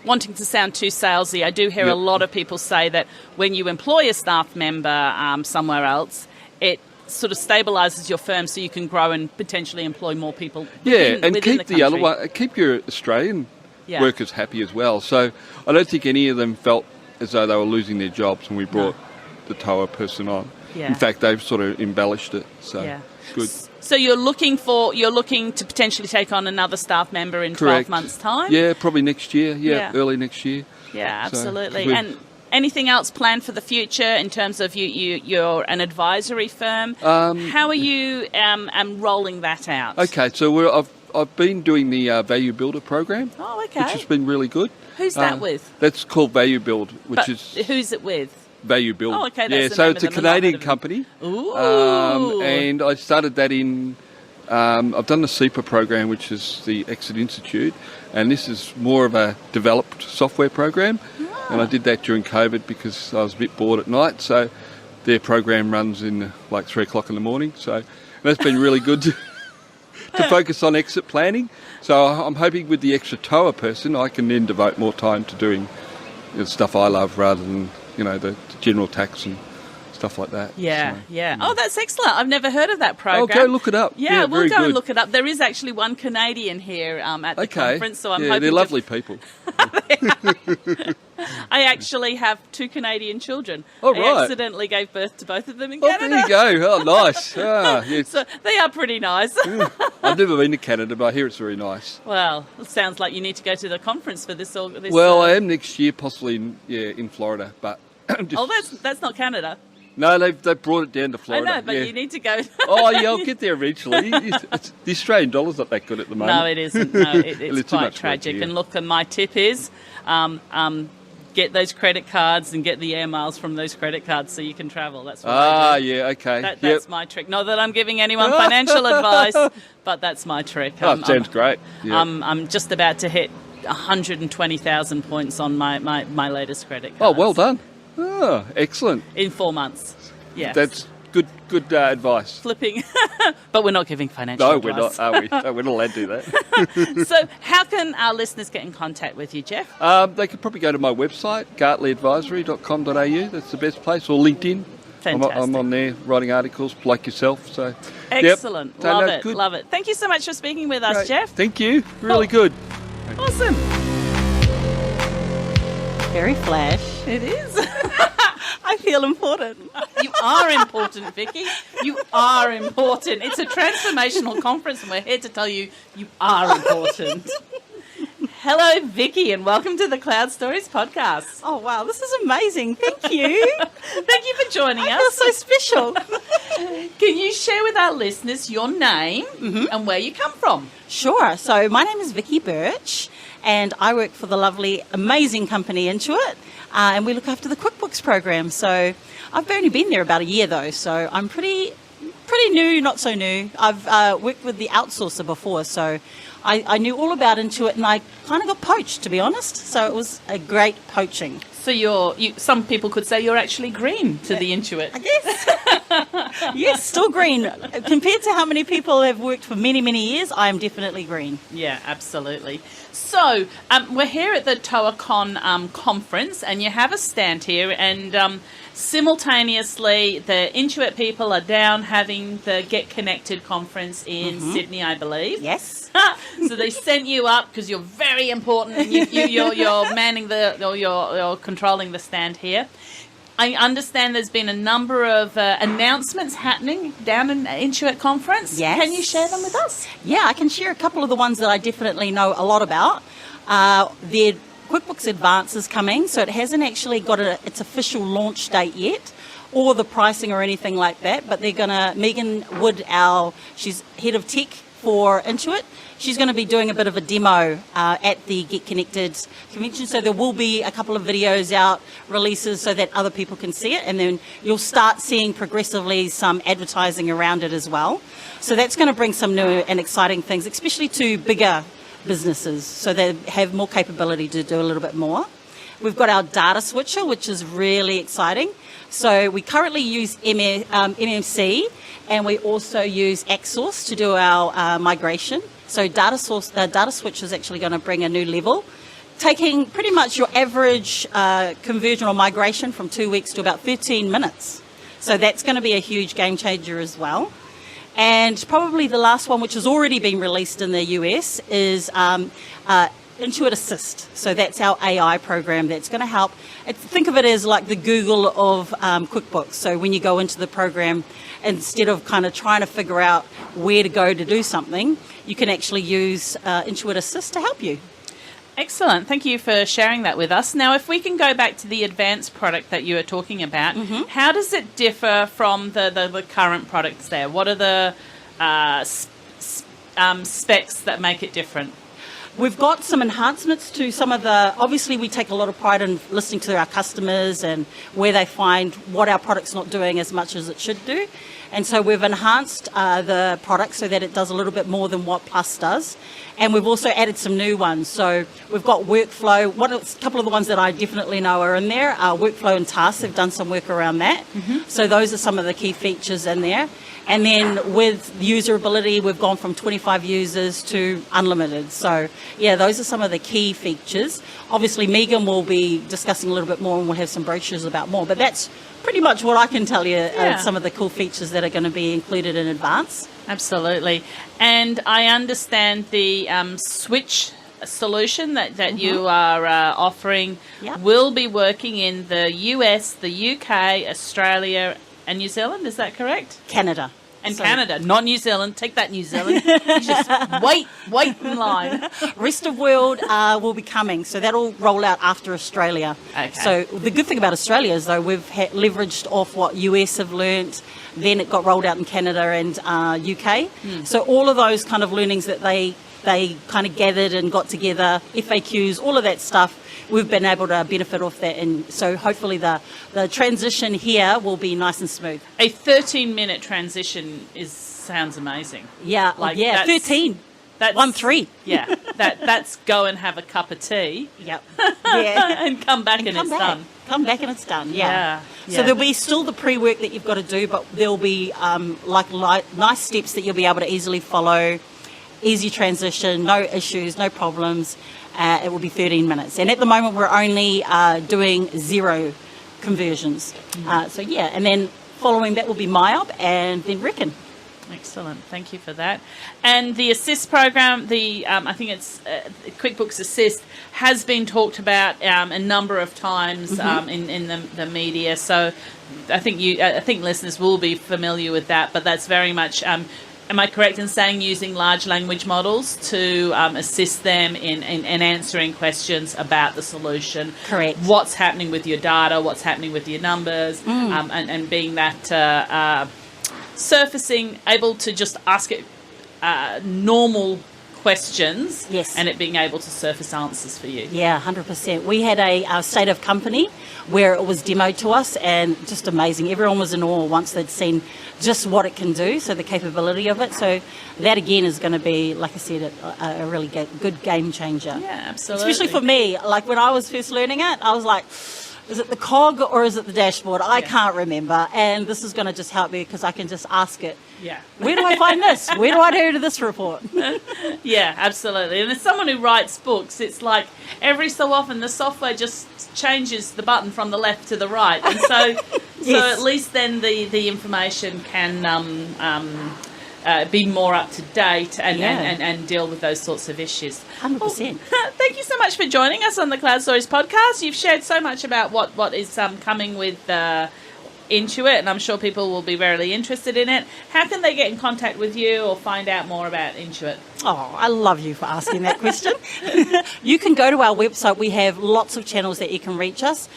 wanting to sound too salesy, I do hear a lot of people say that when you employ a staff member somewhere else, it sort of stabilises your firm so you can grow and potentially employ more people within keep the other one. Keep your Australian workers happy as well. So I don't think any of them felt as though they were losing their jobs when we brought the TOA person on. Yeah. In fact, they've sort of embellished it. So good. So you're looking to potentially take on another staff member in 12 months' time? Yeah, probably next year. Yeah, early next year. Yeah, absolutely. And anything else planned for the future in terms of you're an advisory firm? How are you rolling that out? Okay, so I've been doing the Value Builder program. Oh, okay. Which has been really good. Who's that with? That's called Value Build, who's it with? Value Build. Oh, okay. That's so it's a Canadian company. Ooh. And I started that in. I've done the SEPA program, which is the Exit Institute, and this is more of a developed software program. And I did that during COVID because I was a bit bored at night. So their program runs in like 3 o'clock in the morning. So that's been really good to focus on exit planning. So I'm hoping with the extra TOA person, I can then devote more time to doing the stuff I love rather than, the general tax and stuff like that. Yeah. Oh, that's excellent. I've never heard of that program. Oh, go look it up. Yeah, we'll go and look it up. There is actually one Canadian here at the conference, so I'm hoping they're lovely people. I actually have 2 Canadian children. Oh, I right. accidentally gave birth to both of them in Canada. There you go. Oh, nice. Yes. So they are pretty nice. I've never been to Canada, but I hear it's very nice. Well, it sounds like you need to go to the conference for this. Well, I am next year, possibly in Florida, but... that's not Canada. No, they've brought it down to Florida. I know, but you need to go. I'll get there eventually. The Australian dollar's not that good at the moment. No, it isn't. No, it's quite tragic. And look, and my tip is get those credit cards and get the air miles from those credit cards so you can travel. That's what I do. Yeah, okay. That's my trick. Not that I'm giving anyone financial advice, but that's my trick. Sounds great. Yep. I'm just about to hit 120,000 points on my latest credit card. Oh, well done. Oh, excellent. In 4 months. Yes. That's good advice. Flipping. But we're not giving financial advice. No, we're not, are we? No, we're not allowed to do that. So how can our listeners get in contact with you, Jeff? They could probably go to my website, gartleyadvisory.com.au. That's the best place. Or LinkedIn. Fantastic. I'm on there writing articles like yourself. So excellent. Yep. Love it. Good. Love it. Thank you so much for speaking with us, Jeff. Thank you. Really good. Awesome. Very flash. It is. I feel important. You are important, Vicky. You are important. It's a transformational conference and we're here to tell you you are important. Hello, Vicky, and welcome to the Cloud Stories podcast. Oh, wow, this is amazing. Thank you. Thank you for joining us. I feel so special. Can you share with our listeners your name and where you come from? Sure. So my name is Vicky Birch, and I work for the lovely, amazing company Intuit, and we look after the QuickBooks program. So I've only been there about a year, though, so I'm pretty new, not so new. I've worked with the outsourcer before, so I knew all about Intuit, and I kind of got poached, to be honest. So it was a great poaching. So some people could say you're actually green to the Intuit. I guess. Yes, still green. Compared to how many people have worked for many, many years, I am definitely green. Yeah, absolutely. So we're here at the TOACon conference, and you have a stand here, and simultaneously the Intuit people are down having the Get Connected conference in Sydney, I believe. Yes. So they sent you up because you're very important, and you're manning you're controlling the stand here. I understand there's been a number of announcements happening down in Intuit conference. Yes. Can you share them with us? Yeah, I can share a couple of the ones that I definitely know a lot about. Their QuickBooks Advance is coming, so it hasn't actually got its official launch date yet, or the pricing or anything like that, but they're going to, Megan Wood, she's head of tech for Intuit, she's going to be doing a bit of a demo at the Get Connected convention, so there will be a couple of videos out, releases, so that other people can see it, and then you'll start seeing progressively some advertising around it as well. So that's going to bring some new and exciting things, especially to bigger businesses, so they have more capability to do a little bit more. We've got our data switcher, which is really exciting. So we currently use MMC, and we also use Axsource to do our migration. So data switch is actually going to bring a new level, taking pretty much your average conversion or migration from 2 weeks to about 13 minutes. So that's going to be a huge game changer as well. And probably the last one, which has already been released in the US, is Intuit Assist. So that's our AI program that's going to help. Think of it as like the Google of QuickBooks. So when you go into the program, instead of kind of trying to figure out where to go to do something, you can actually use Intuit Assist to help you. Excellent. Thank you for sharing that with us. Now, if we can go back to the advanced product that you were talking about, how does it differ from the current products there? What are the specs that make it different? We've got some enhancements to some of the, obviously we take a lot of pride in listening to our customers and where they find what our product's not doing as much as it should do. And so we've enhanced the product so that it does a little bit more than what Plus does. And we've also added some new ones. So we've got workflow. A couple of the ones that I definitely know are in there. Workflow and tasks, they've done some work around that. So those are some of the key features in there. And then with usability, we've gone from 25 users to unlimited. So, yeah, those are some of the key features. Obviously, Megan will be discussing a little bit more, and we'll have some brochures about more. But that's pretty much what I can tell you, some of the cool features that are going to be included in Advance. Absolutely. And I understand the Switch solution that you are offering will be working in the US, the UK, Australia, and New Zealand. Is that correct? Canada. And Canada, not New Zealand. Take that, New Zealand. Just wait in line. Rest of world will be coming, so that'll roll out after Australia. Okay. So the good thing about Australia is, though, we've leveraged off what US have learnt. Then it got rolled out in Canada and UK. So all of those kind of learnings that they kind of gathered and got together, FAQs, all of that stuff, we've been able to benefit off that, and so hopefully the transition here will be nice and smooth. A 13-minute transition sounds amazing. Yeah, 13. That's 1-3. Yeah, that's go and have a cup of tea. Yep. Yeah. and come back and it's done. Come back and it's done. Yeah. So there'll be still the pre-work that you've got to do, but there'll be nice steps that you'll be able to easily follow. Easy transition, no issues, no problems. It will be 13 minutes. And at the moment, we're only doing 0 conversions. And then following that will be MyOp and then Reckon. Excellent. Thank you for that. And the Assist program, I think it's QuickBooks Assist, has been talked about a number of times in the media. So I think listeners will be familiar with that, but that's very much... am I correct in saying using large language models to assist them in answering questions about the solution? Correct. What's happening with your data, what's happening with your numbers, and being that surfacing, able to just ask it normal questions, yes, and it being able to surface answers for you. Yeah, 100%. We had a state of company where it was demoed to us, and just amazing. Everyone was in awe once they'd seen just what it can do, so the capability of it. So that again is going to be, like I said, a really good game changer. Yeah, absolutely. Especially for me, like when I was first learning it, I was like, is it the cog or is it the dashboard? I can't remember. And this is going to just help me because I can just ask it. Yeah. Where do I find this? Where do I go to this report? Yeah, absolutely. And as someone who writes books, it's like every so often the software just changes the button from the left to the right. And so, so at least then the information can be more up to date and deal with those sorts of issues. 100%. Well, thank you so much for joining us on the Cloud Stories podcast. You've shared so much about what is coming with Intuit, and I'm sure people will be very interested in it. How can they get in contact with you or find out more about Intuit? Oh, I love you for asking that question. You can go to our website. We have lots of channels that you can reach us.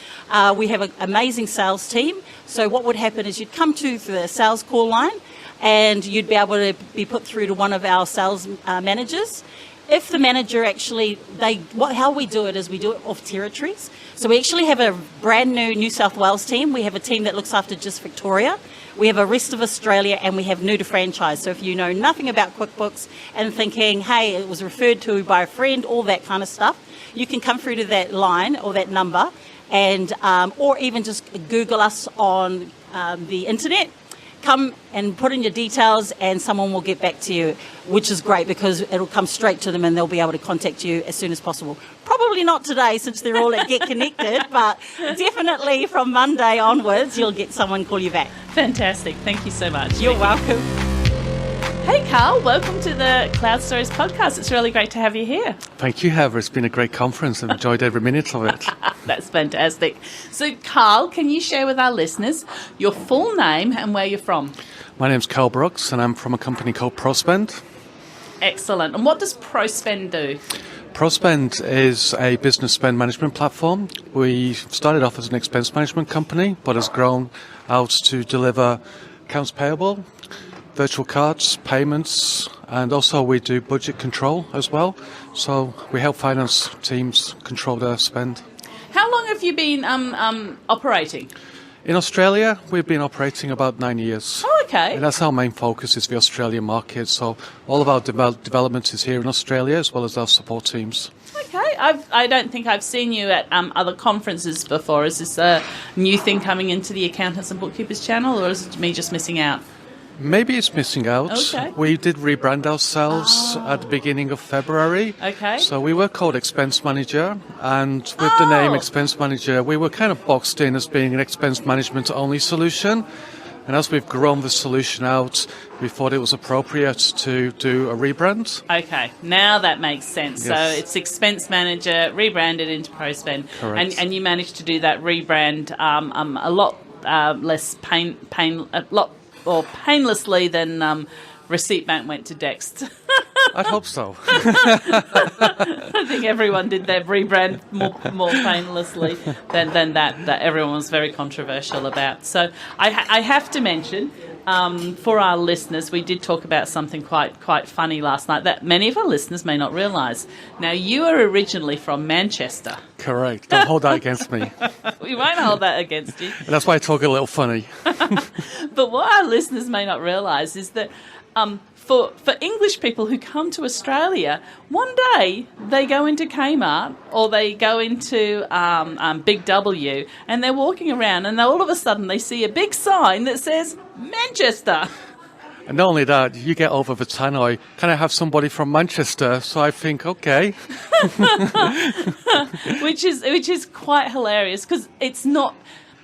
We have an amazing sales team. So what would happen is you'd come to the sales call line and you'd be able to be put through to one of our sales managers. If the manager actually, how we do it is we do it off territories. So we actually have a brand New South Wales team. We have a team that looks after just Victoria. We have a rest of Australia, and we have new to franchise. So if you know nothing about QuickBooks and thinking, hey, it was referred to by a friend, all that kind of stuff, you can come through to that line or that number, and or even just Google us on the internet. Come and put in your details and someone will get back to you, which is great because it'll come straight to them and they'll be able to contact you as soon as possible. Probably not today since they're all at Get Connected, but definitely from Monday onwards you'll get someone call you back. Fantastic. Thank you so much. You're welcome. Hey Carl, welcome to the Cloud Stories podcast. It's really great to have you here. Thank you, Heather. It's been a great conference. I've enjoyed every minute of it. That's fantastic. So Carl, can you share with our listeners your full name and where you're from? My name's Carl Brooks and I'm from a company called ProSpend. Excellent. And what does ProSpend do? ProSpend is a business spend management platform. We started off as an expense management company, but has grown out to deliver accounts payable, virtual cards, payments, and also we do budget control as well. So we help finance teams control their spend. How long have you been operating? In Australia, we've been operating about 9 years. Oh, okay. And that's our main focus is the Australian market. So all of our development is here in Australia as well as our support teams. Okay. I don't think I've seen you at other conferences before. Is this a new thing coming into the Accountants and Bookkeepers channel, or is it me just missing out? Maybe it's missing out. Okay. We did rebrand ourselves at the beginning of February. Okay. So we were called Expense Manager, and with the name Expense Manager, we were kind of boxed in as being an expense management only solution. And as we've grown the solution out, we thought it was appropriate to do a rebrand. Okay, now that makes sense. Yes. So it's Expense Manager rebranded into ProSpend. Correct. And you managed to do that rebrand a lot less painlessly than Receipt Bank went to Dext. I'd hope so. I think everyone did their rebrand more painlessly than that everyone was very controversial about. So I have to mention, for our listeners, we did talk about something quite funny last night that many of our listeners may not realise. Now, you are originally from Manchester. Correct. Don't hold that against me. We won't hold that against you. And that's why I talk a little funny. But what our listeners may not realise is that for English people who come to Australia, one day they go into Kmart or they go into Big W and they're walking around and all of a sudden they see a big sign that says Manchester. And not only that, you get over the tannoy. Can I have somebody from Manchester? So I think, okay. which is quite hilarious because it's not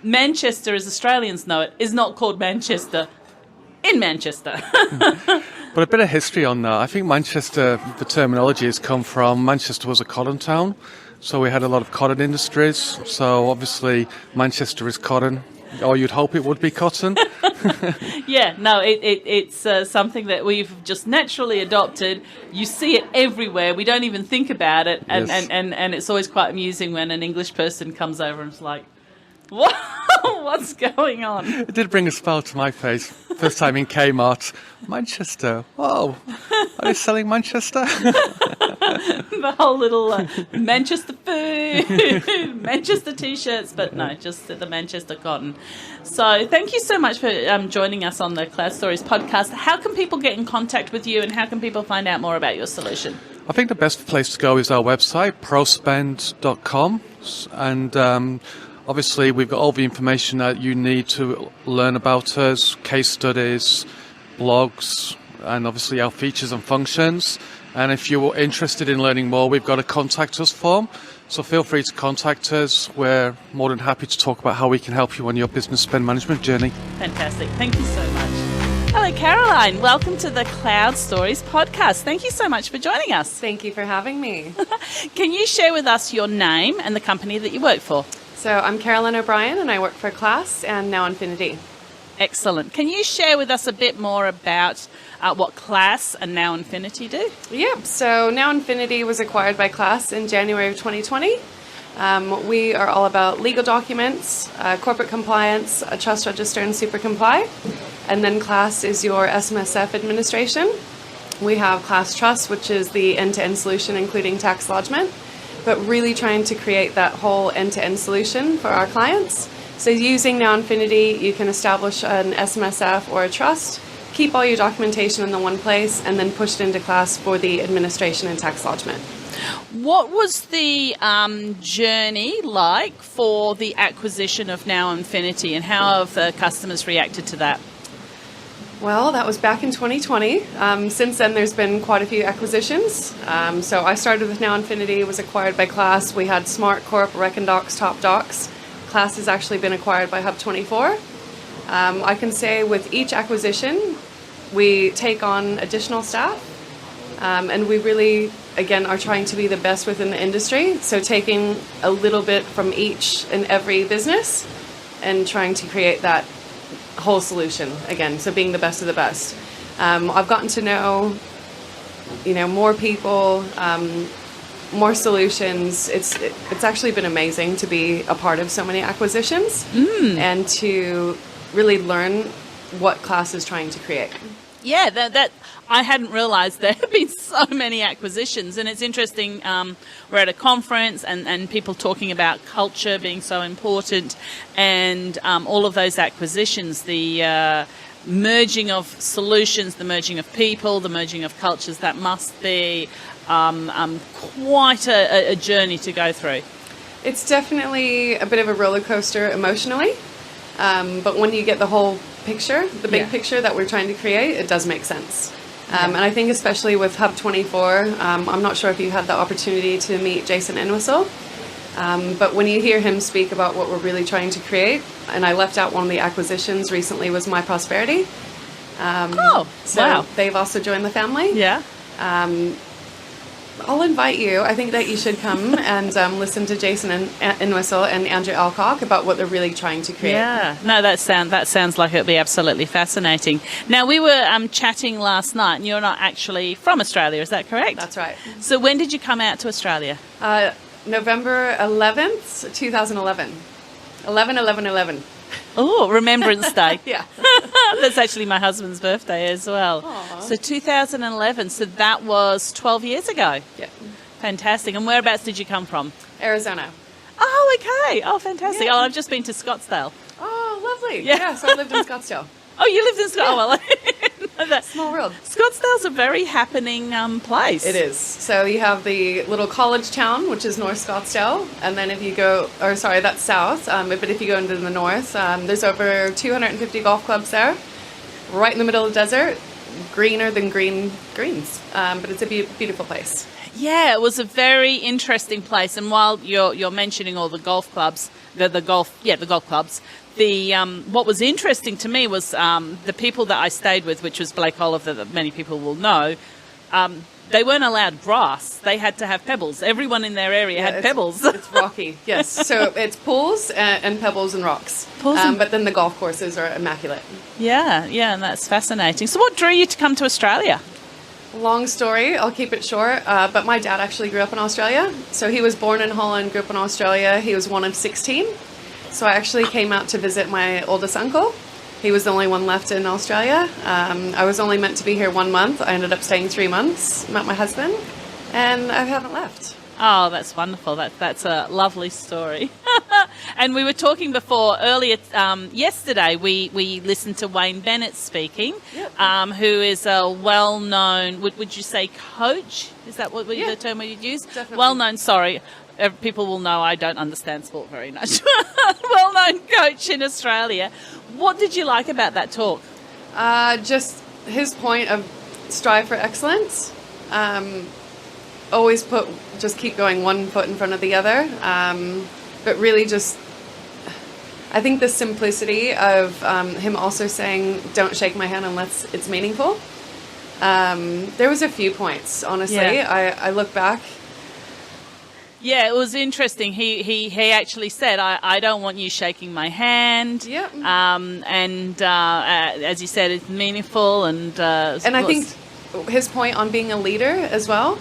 Manchester as Australians know it is not called Manchester in Manchester. But a bit of history on that. I think Manchester, the terminology has come from Manchester was a cotton town. So we had a lot of cotton industries. So obviously Manchester is cotton. Or you'd hope it would be cotton. Yeah, no, it's something that we've just naturally adopted. You see it everywhere. We don't even think about it. And, Yes. and it's always quite amusing when an English person comes over and is like, what? What's going on? It did bring a smile to my face. First time in Kmart. Manchester. Whoa. Are they selling Manchester? The whole little Manchester food, Manchester T-shirts, but no, just the Manchester cotton. So thank you so much for joining us on the Cloud Stories podcast. How can people get in contact with you and how can people find out more about your solution? I think the best place to go is our website, prospend.com. And Obviously, we've got all the information that you need to learn about us, case studies, blogs, and obviously our features and functions. And if you're interested in learning more, we've got a contact us form. So feel free to contact us. We're more than happy to talk about how we can help you on your business spend management journey. Fantastic. Thank you so much. Hello, Caroline. Welcome to the Cloud Stories podcast. Thank you so much for joining us. Thank you for having me. Can you share with us your name and the company that you work for? So I'm Caroline O'Brien and I work for Class and Now Infinity. Excellent. Can you share with us a bit more about what Class and Now Infinity do? Yep. So Now Infinity was acquired by Class in January of 2020. We are all about legal documents, corporate compliance, a trust register and super comply. And then Class is your SMSF administration. We have Class Trust, which is the end-to-end solution including tax lodgement, but really trying to create that whole end-to-end solution for our clients. So using Now Infinity, you can establish an SMSF or a trust, keep all your documentation in the one place, and then push it into Class for the administration and tax lodgement. What was the journey like for the acquisition of Now Infinity, and how have the customers reacted to that? Well, that was back in 2020. Since then, there's been quite a few acquisitions. So I started with Now Infinity, was acquired by Class. We had Smart Corp, Recondocs, Top Docs. Class has actually been acquired by Hub24. I can say with each acquisition, we take on additional staff, and we really, again, are trying to be the best within the industry. So taking a little bit from each and every business and trying to create that whole solution again. So being the best of the best. I've gotten to know, more people, more solutions. It's actually been amazing to be a part of so many acquisitions and to really learn what Class is trying to create. Yeah, that I hadn't realised there have been so many acquisitions, and it's interesting. We're at a conference and people talking about culture being so important, and all of those acquisitions, the merging of solutions, the merging of people, the merging of cultures. That must be quite a journey to go through. It's definitely a bit of a roller coaster emotionally, but when you get the whole picture, the big picture that we're trying to create, it does make sense. And I think especially with Hub24, I'm not sure if you had the opportunity to meet Jason Entwistle, but when you hear him speak about what we're really trying to create, and I left out one of the acquisitions recently was My Prosperity. They've also joined the family. Yeah. I'll invite you. I think that you should come and listen to Jason Entwistle and Andrew Alcock about what they're really trying to create. Yeah, no, that sounds like it'll be absolutely fascinating. Now, we were chatting last night, and you're not actually from Australia, is that correct? That's right. So when did you come out to Australia? November 11th, 2011. 11/11/11. Oh, Remembrance Day. Yeah. That's actually my husband's birthday as well. Aww. So 2011, so that was 12 years ago. Yeah. Fantastic. And whereabouts did you come from? Arizona. Oh, okay. Oh, fantastic. Yeah. Oh, I've just been to Scottsdale. Oh, lovely. Yeah. So I lived in Scottsdale. Oh, you lived in Scottsdale? Oh, well, small world. Scottsdale's a very happening place. It is. So you have the little college town, which is North Scottsdale, and then if you go, that's south, but if you go into the north, there's over 250 golf clubs there, right in the middle of the desert, greener than greens, but it's a beautiful place. Yeah, it was a very interesting place, and while you're mentioning all the golf clubs, the golf clubs, what was interesting to me was the people that I stayed with, which was Blake Oliver, that many people will know. They weren't allowed grass; they had to have pebbles. Everyone in their area had pebbles. It's rocky, yes. So it's pools and pebbles and rocks. But then the golf courses are immaculate. Yeah, and that's fascinating. So, what drew you to come to Australia? Long story, I'll keep it short, but my dad actually grew up in Australia. So he was born in Holland, grew up in Australia. He was one of 16. So I actually came out to visit my oldest uncle. He was the only one left in Australia. I was only meant to be here 1 month. I ended up staying 3 months, met my husband, and I haven't left. Oh, that's wonderful. That's a lovely story. And we were talking before earlier yesterday. We listened to Wayne Bennett speaking, who is a well-known. Would you say coach? Is that what the term we'd use? Definitely. Well-known. Sorry, people will know I don't understand sport very much. Well-known coach in Australia. What did you like about that talk? Just his point of strive for excellence. Always just keep going one foot in front of the other. But really just, I think the simplicity of him also saying, don't shake my hand unless it's meaningful. There was a few points, honestly. Yeah. I look back. Yeah, it was interesting. He actually said, I don't want you shaking my hand. Yeah. As you said, it's meaningful. And I think his point on being a leader as well,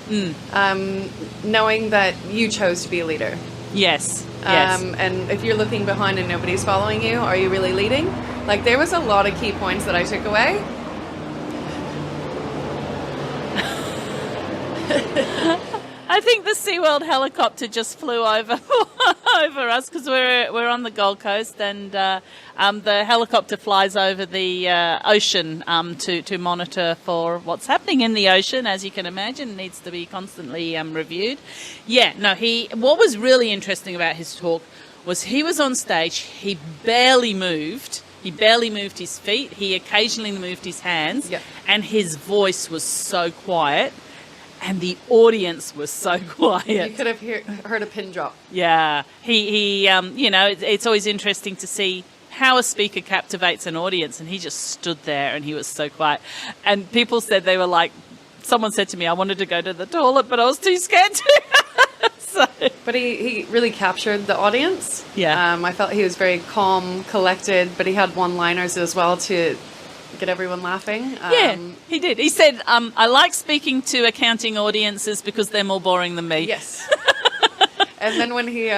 knowing that you chose to be a leader. Yes. And if you're looking behind and nobody's following you, are you really leading? Like, there was a lot of key points that I took away. I think the SeaWorld helicopter just flew over us because we're on the Gold Coast, and the helicopter flies over the ocean to monitor for what's happening in the ocean. As you can imagine, it needs to be constantly reviewed. What was really interesting about his talk was he was on stage. He barely moved. He barely moved his feet. He occasionally moved his hands, and his voice was so quiet. And the audience was so quiet. You could have heard a pin drop. Yeah. It's always interesting to see how a speaker captivates an audience. And he just stood there and he was so quiet. And people said they were like, someone said to me, I wanted to go to the toilet, but I was too scared to. But he really captured the audience. Yeah. I felt he was very calm, collected, but he had one-liners as well to get everyone laughing. He did. He said, I like speaking to accounting audiences because they're more boring than me. Yes. And then when he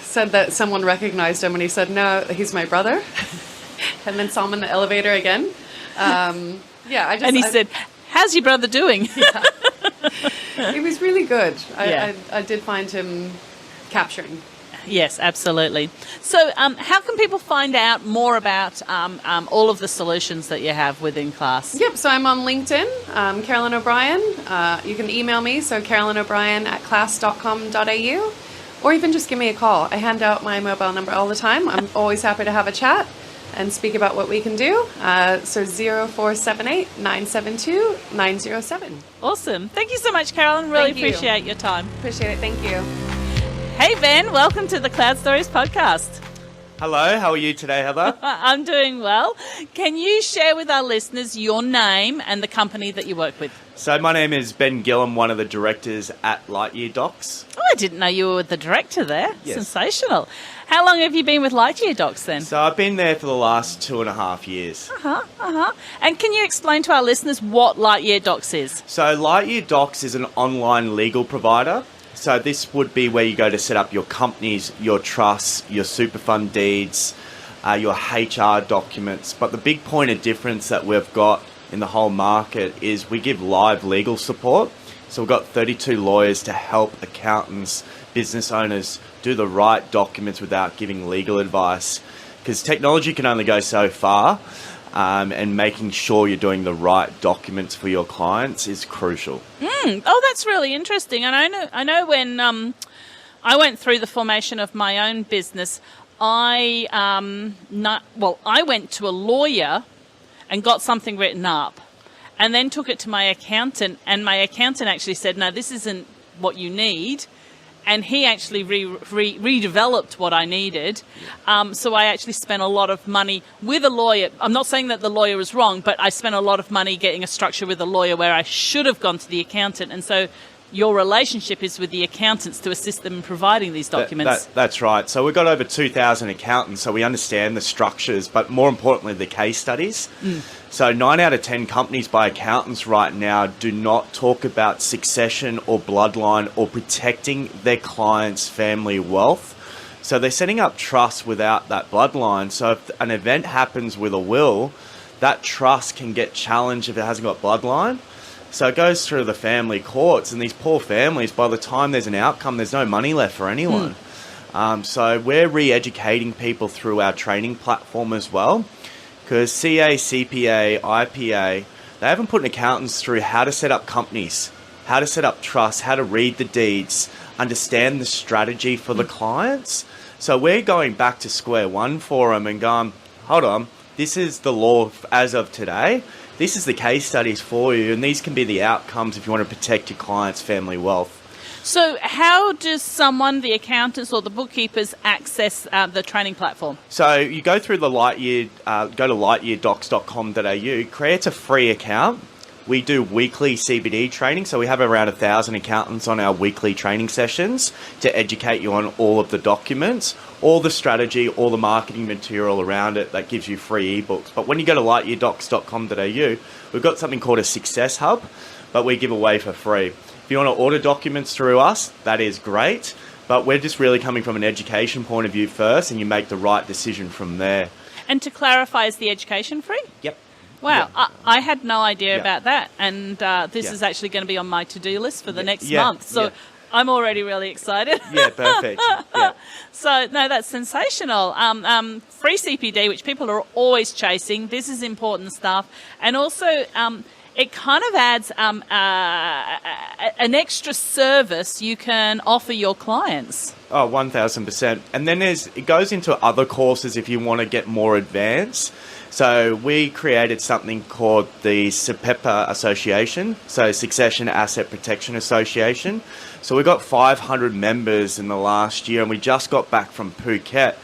said that someone recognized him and he said, no, he's my brother. And then saw him in the elevator again. And he said, how's your brother doing? He was really good. I did find him capturing. Yes, absolutely. So how can people find out more about all of the solutions that you have within class? Yep, so I'm on LinkedIn, Carolyn O'Brien. You can email me, so carolynobrien@class.com.au, or even just give me a call. I hand out my mobile number all the time. I'm always happy to have a chat and speak about what we can do. So 0478 972 907. Awesome. Thank you so much, Carolyn. Really appreciate your time. Appreciate it. Thank you. Hey, Ben. Welcome to the Cloud Stories podcast. Hello. How are you today, Heather? I'm doing well. Can you share with our listeners your name and the company that you work with? So my name is Ben Gillum, one of the directors at Lightyear Docs. Oh, I didn't know you were the director there. Yes. Sensational. How long have you been with Lightyear Docs then? So I've been there for the last 2.5 years. And can you explain to our listeners what Lightyear Docs is? So Lightyear Docs is an online legal provider. So this would be where you go to set up your companies, your trusts, your super fund deeds, your HR documents. But the big point of difference that we've got in the whole market is we give live legal support. So we've got 32 lawyers to help accountants, business owners do the right documents without giving legal advice. Because technology can only go so far, and making sure you're doing the right documents for your clients is crucial. Oh, that's really interesting. And I know when I went through the formation of my own business, I went to a lawyer and got something written up, and then took it to my accountant, and my accountant actually said, no, this isn't what you need. And he actually redeveloped what I needed. So I actually spent a lot of money with a lawyer. I'm not saying that the lawyer was wrong, but I spent a lot of money getting a structure with a lawyer where I should have gone to the accountant. And so your relationship is with the accountants to assist them in providing these documents. That's right. So we've got over 2,000 accountants, so we understand the structures, but more importantly, the case studies. So 9 out of 10 companies by accountants right now do not talk about succession or bloodline or protecting their clients' family wealth. So they're setting up trusts without that bloodline. So if an event happens with a will, that trust can get challenged if it hasn't got bloodline. So it goes through the family courts, and these poor families, by the time there's an outcome, there's no money left for anyone. So we're re-educating people through our training platform as well, because CA, CPA, IPA, they haven't put accountants through how to set up companies, how to set up trusts, how to read the deeds, understand the strategy for the clients. So we're going back to square one for them and going, hold on, this is the law as of today. This is the case studies for you, and these can be the outcomes if you want to protect your client's family wealth. So how does someone, the accountants or the bookkeepers, access the training platform? So you go through the Lightyear, go to lightyeardocs.com.au, create a free account. We do weekly CBD training, so we have around 1,000 accountants on our weekly training sessions to educate you on all of the documents, all the strategy, all the marketing material around it that gives you free ebooks. But when you go to lightyeardocs.com.au, we've got something called a Success Hub, but we give away for free. If you want to order documents through us, that is great, but we're just really coming from an education point of view first, and you make the right decision from there. And to clarify, is the education free? Yep. Wow, Yeah. I had no idea Yeah. about that, and this Yeah. is actually going to be on my to-do list for the next Yeah. month, so Yeah. I'm already really excited. Yeah, perfect. Yeah. So, no, that's sensational. Free CPD, which people are always chasing, this is important stuff, and also it kind of adds an extra service you can offer your clients. Oh, 1,000%. And then it goes into other courses if you want to get more advanced. So we created something called the SAPEPA Association, so Succession Asset Protection Association. So we got 500 members in the last year, and we just got back from Phuket.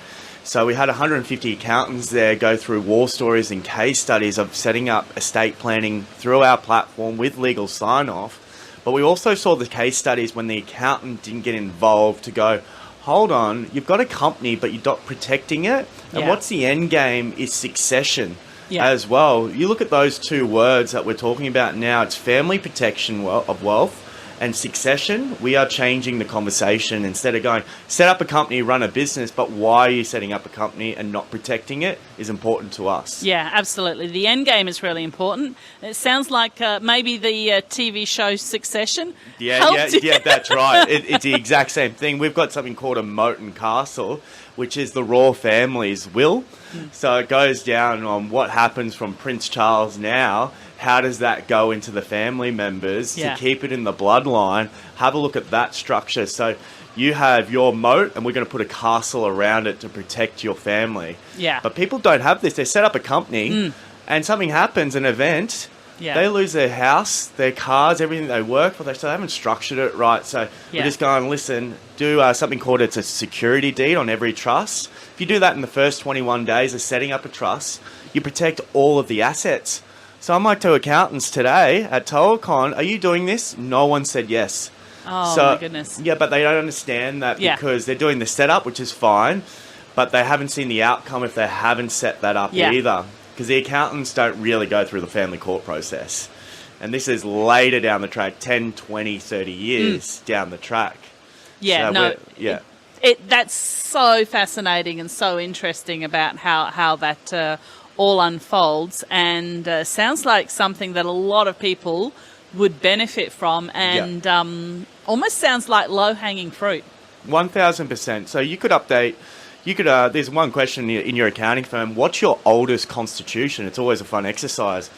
So we had 150 accountants there go through war stories and case studies of setting up estate planning through our platform with legal sign-off. But we also saw the case studies when the accountant didn't get involved to go, hold on, you've got a company, but you're not protecting it. And what's the end game is succession as well. You look at those two words that we're talking about now, it's family protection of wealth and succession. We are changing the conversation. Instead of going, set up a company, run a business, but why are you setting up a company and not protecting it is important to us. Yeah, absolutely. The end game is really important. It sounds like maybe the TV show Succession. Yeah, that's right. It's the exact same thing. We've got something called a moat and castle, which is the royal family's will. So it goes down on what happens from Prince Charles now. How does that go into the family members to keep it in the bloodline? Have a look at that structure. So you have your moat, and we're going to put a castle around it to protect your family. Yeah. But people don't have this. They set up a company, and something happens, an event. Yeah. They lose their house, their cars, everything they work for. They haven't structured it right. So we're just going, listen, do something called it's a security deed on every trust. If you do that in the first 21 days of setting up a trust, you protect all of the assets. So I'm like to accountants today at TOACon, are you doing this? No one said yes. Oh, my goodness. Yeah, but they don't understand that because they're doing the setup, which is fine, but they haven't seen the outcome if they haven't set that up either. Because the accountants don't really go through the family court process. And this is later down the track, 10, 20, 30 years down the track. Yeah, so that's so fascinating and so interesting about how that all unfolds, and sounds like something that a lot of people would benefit from, and almost sounds like low-hanging fruit. 1,000%. So you could update. There's one question in your accounting firm. What's your oldest constitution? It's always a fun exercise.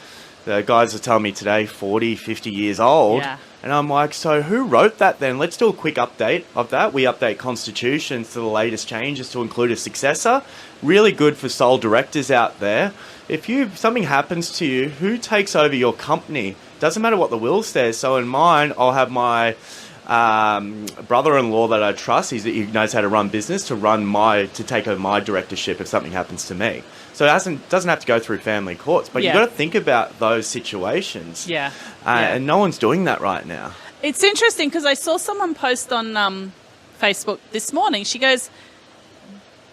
The guys are telling me today, 40, 50 years old. Yeah. And I'm like, so who wrote that then? Let's do a quick update of that. We update constitutions to the latest changes to include a successor. Really good for sole directors out there. If something happens to you, who takes over your company? Doesn't matter what the will says. So in mine, I'll have my brother-in-law that I trust. He knows how to run business to take over my directorship if something happens to me. So it doesn't have to go through family courts, but you've got to think about those situations. And no one's doing that right now. It's interesting because I saw someone post on Facebook this morning. She goes,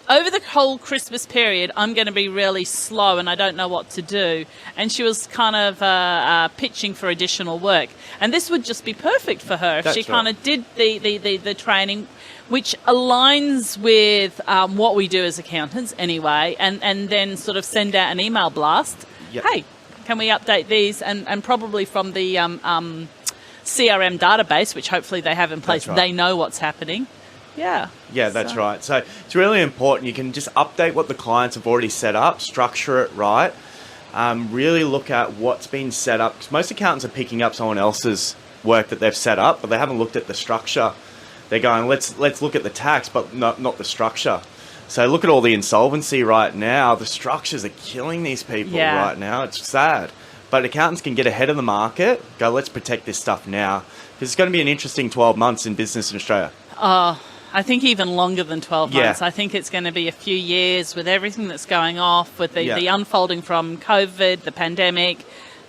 over the whole Christmas period, I'm going to be really slow and I don't know what to do. And she was kind of pitching for additional work. And this would just be perfect for her if she kind of did the training, which aligns with what we do as accountants anyway, and then sort of send out an email blast. Hey, can we update these? And probably from the CRM database, which hopefully they have in place, right. they know what's happening. Yeah. Yeah, that's right. So it's really important. You can just update what the clients have already set up, structure it right, really look at what's been set up. 'Cause most accountants are picking up someone else's work that they've set up, but they haven't looked at the structure. They're going, let's look at the tax, but not the structure. So look at all the insolvency right now. The structures are killing these people right now. It's sad. But accountants can get ahead of the market, go, let's protect this stuff now. Because it's going to be an interesting 12 months in business in Australia. I think even longer than 12 months. I think it's going to be a few years with everything that's going off, with the unfolding from COVID, the pandemic,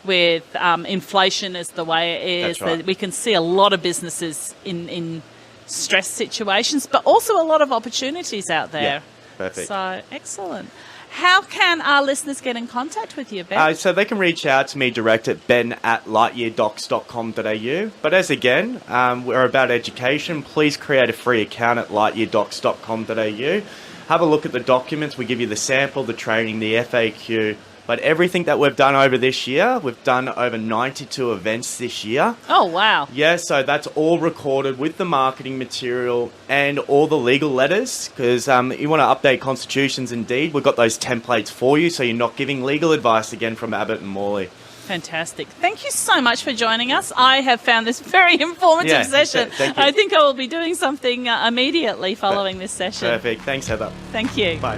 with inflation as the way it is. That's right. We can see a lot of businesses in stress situations, but also a lot of opportunities out there. Yeah, perfect. So, excellent. How can our listeners get in contact with you, Ben? So they can reach out to me direct at ben@lightyeardocs.com.au. But as again, we're about education. Please create a free account at lightyeardocs.com.au. Have a look at the documents. We give you the sample, the training, the FAQ. But everything that we've done over this year, we've done over 92 events this year. Oh, wow. Yeah, so that's all recorded with the marketing material and all the legal letters, because you want to update constitutions and deed. We've got those templates for you, so you're not giving legal advice again from Abbott and Morley. Fantastic. Thank you so much for joining us. I have found this very informative session. Thank you. I think I will be doing something immediately following this session. Perfect. Thanks, Heather. Thank you. Bye.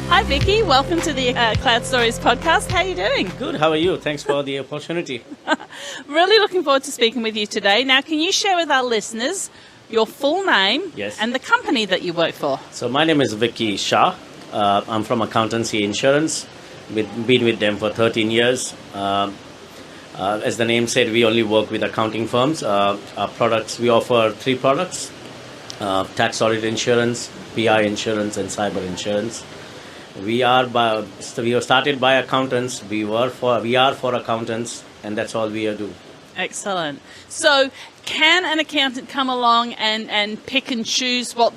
Hi, Vicky. Welcome to the Cloud Stories podcast. How are you doing? Good. How are you? Thanks for the opportunity. Really looking forward to speaking with you today. Now, can you share with our listeners your full name and the company that you work for? So my name is Vicky Shah. I'm from Accountancy Insurance. Been with them for 13 years. As the name said, we only work with accounting firms. Our products, we offer 3 products: tax audit insurance, PI insurance, and cyber insurance. We are started by accountants. We are for accountants, and that's all we do. Excellent. So, can an accountant come along and pick and choose what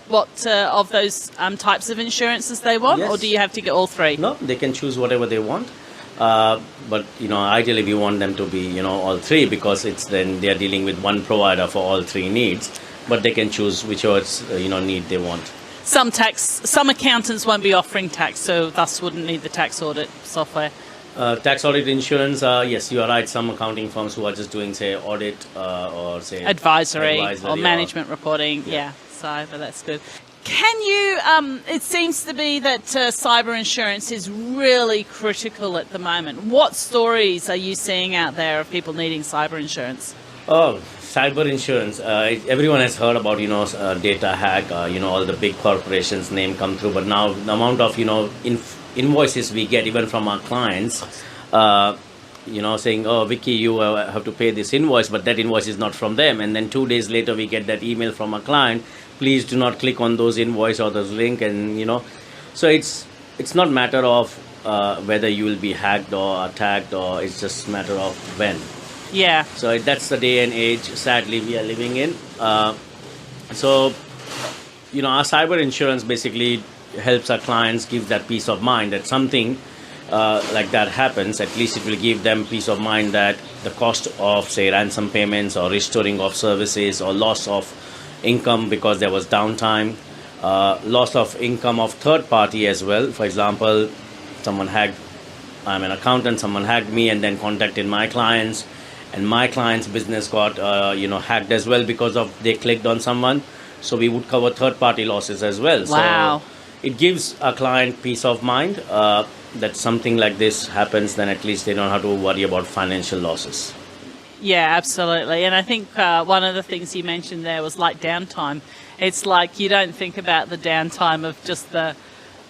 of those types of insurances they want, or do you have to get all 3? No, they can choose whatever they want. But ideally we want them to be all 3, because it's then they are dealing with one provider for all 3 needs. But they can choose whichever need they want. Some accountants won't be offering tax, so thus wouldn't need the tax audit software. Tax audit insurance, yes, you are right. Some accounting firms who are just doing, say, audit or say advisory or management reporting. Yeah, so but that's good. Can you? It seems to be that cyber insurance is really critical at the moment. What stories are you seeing out there of people needing cyber insurance? Oh, cyber insurance. Everyone has heard about data hack. All the big corporations' name come through. But now the amount of invoices we get even from our clients, saying, "Oh, Vicky, you have to pay this invoice," but that invoice is not from them. And then 2 days later, we get that email from a client. Please do not click on those invoice or those link, and So it's not matter of whether you will be hacked or attacked, or it's just a matter of when. Yeah. So that's the day and age, sadly, we are living in. Our cyber insurance basically helps our clients, give that peace of mind that something like that happens. At least it will give them peace of mind that the cost of, say, ransom payments or restoring of services or loss of income because there was downtime, loss of income of third party as well. For example, I'm an accountant, someone hacked me and then contacted my clients. And my client's business got, hacked as well because of they clicked on someone. So we would cover third-party losses as well. Wow. So it gives a client peace of mind that something like this happens, then at least they don't have to worry about financial losses. Yeah, absolutely. And I think one of the things you mentioned there was like downtime. It's like you don't think about the downtime of just the,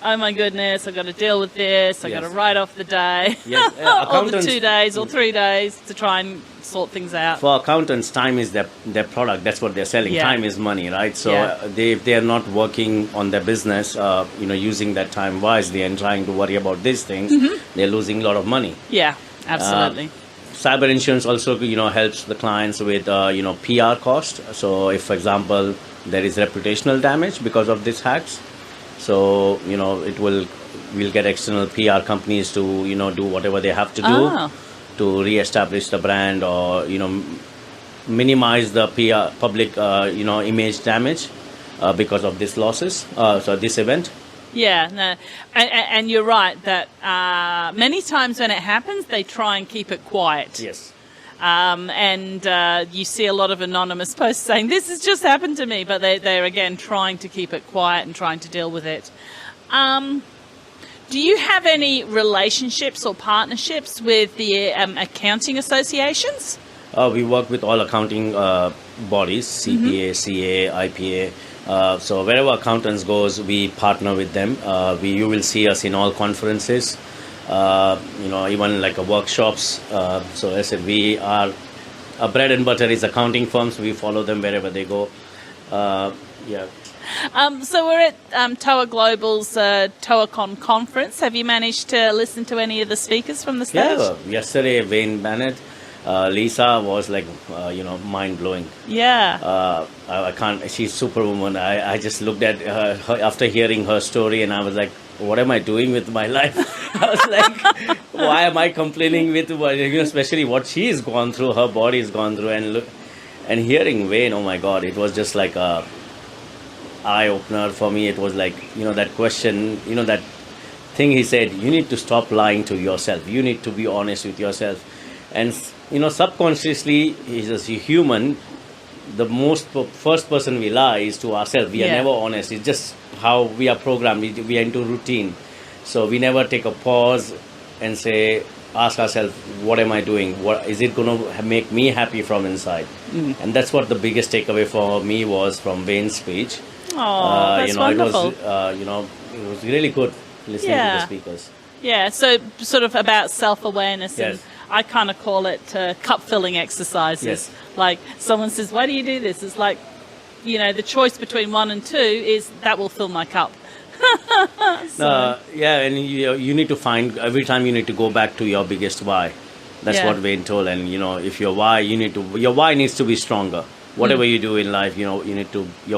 oh my goodness, I've got to deal with this, I've got to write off the day, or the 2 days or 3 days to try and sort things out. For accountants, time is their product. That's what they're selling. Yeah. Time is money, right? So if they are not working on their business, using that time wisely and trying to worry about these things, they're losing a lot of money. Yeah, absolutely. Cyber insurance also, helps the clients with, PR cost. So if, for example, there is reputational damage because of these hacks, so, we'll get external PR companies to, do whatever they have to do to re-establish the brand or, minimize the public, image damage because of these losses, this event. Yeah, no, and you're right that many times when it happens, they try and keep it quiet. Yes. And you see a lot of anonymous posts saying, this has just happened to me, but they're again trying to keep it quiet and trying to deal with it. Do you have any relationships or partnerships with the accounting associations? We work with all accounting bodies, CPA, CA, IPA. So wherever accountants goes, we partner with them. You will see us in all conferences, even like workshops. So as I said, we are, our bread and butter is accounting firms. We follow them wherever they go. So we're at TOA Global's TOACon conference. Have you managed to listen to any of the speakers from the stage? Yeah, yesterday Wayne Bennett, Lisa was mind-blowing. Yeah. I can't, she's superwoman. I just looked at her after hearing her story and I was like, what am I doing with my life? I was like, why am I complaining with, especially what she's gone through, her body's gone through, and hearing Wayne, oh my God, it was just like a eye-opener for me. It was like, that question, that thing he said, you need to stop lying to yourself. You need to be honest with yourself. And, subconsciously, as a human, the first person we lie is to ourselves. We are never honest. It's just how we are programmed. We are into routine. So we never take a pause and ask ourselves, what am I doing? What is it going to make me happy from inside? And that's what the biggest takeaway for me was from Wayne's speech. Oh, that's wonderful. It was really good listening to the speakers. Yeah, so sort of about self-awareness. Yes. And I kind of call it cup-filling exercises. Yes. Like someone says, why do you do this? It's like, the choice between 1 and 2 is that will fill my cup. And you need to find, every time you need to go back to your biggest why. That's what Wayne told. And, if your why, your why needs to be stronger. Whatever you do in life, your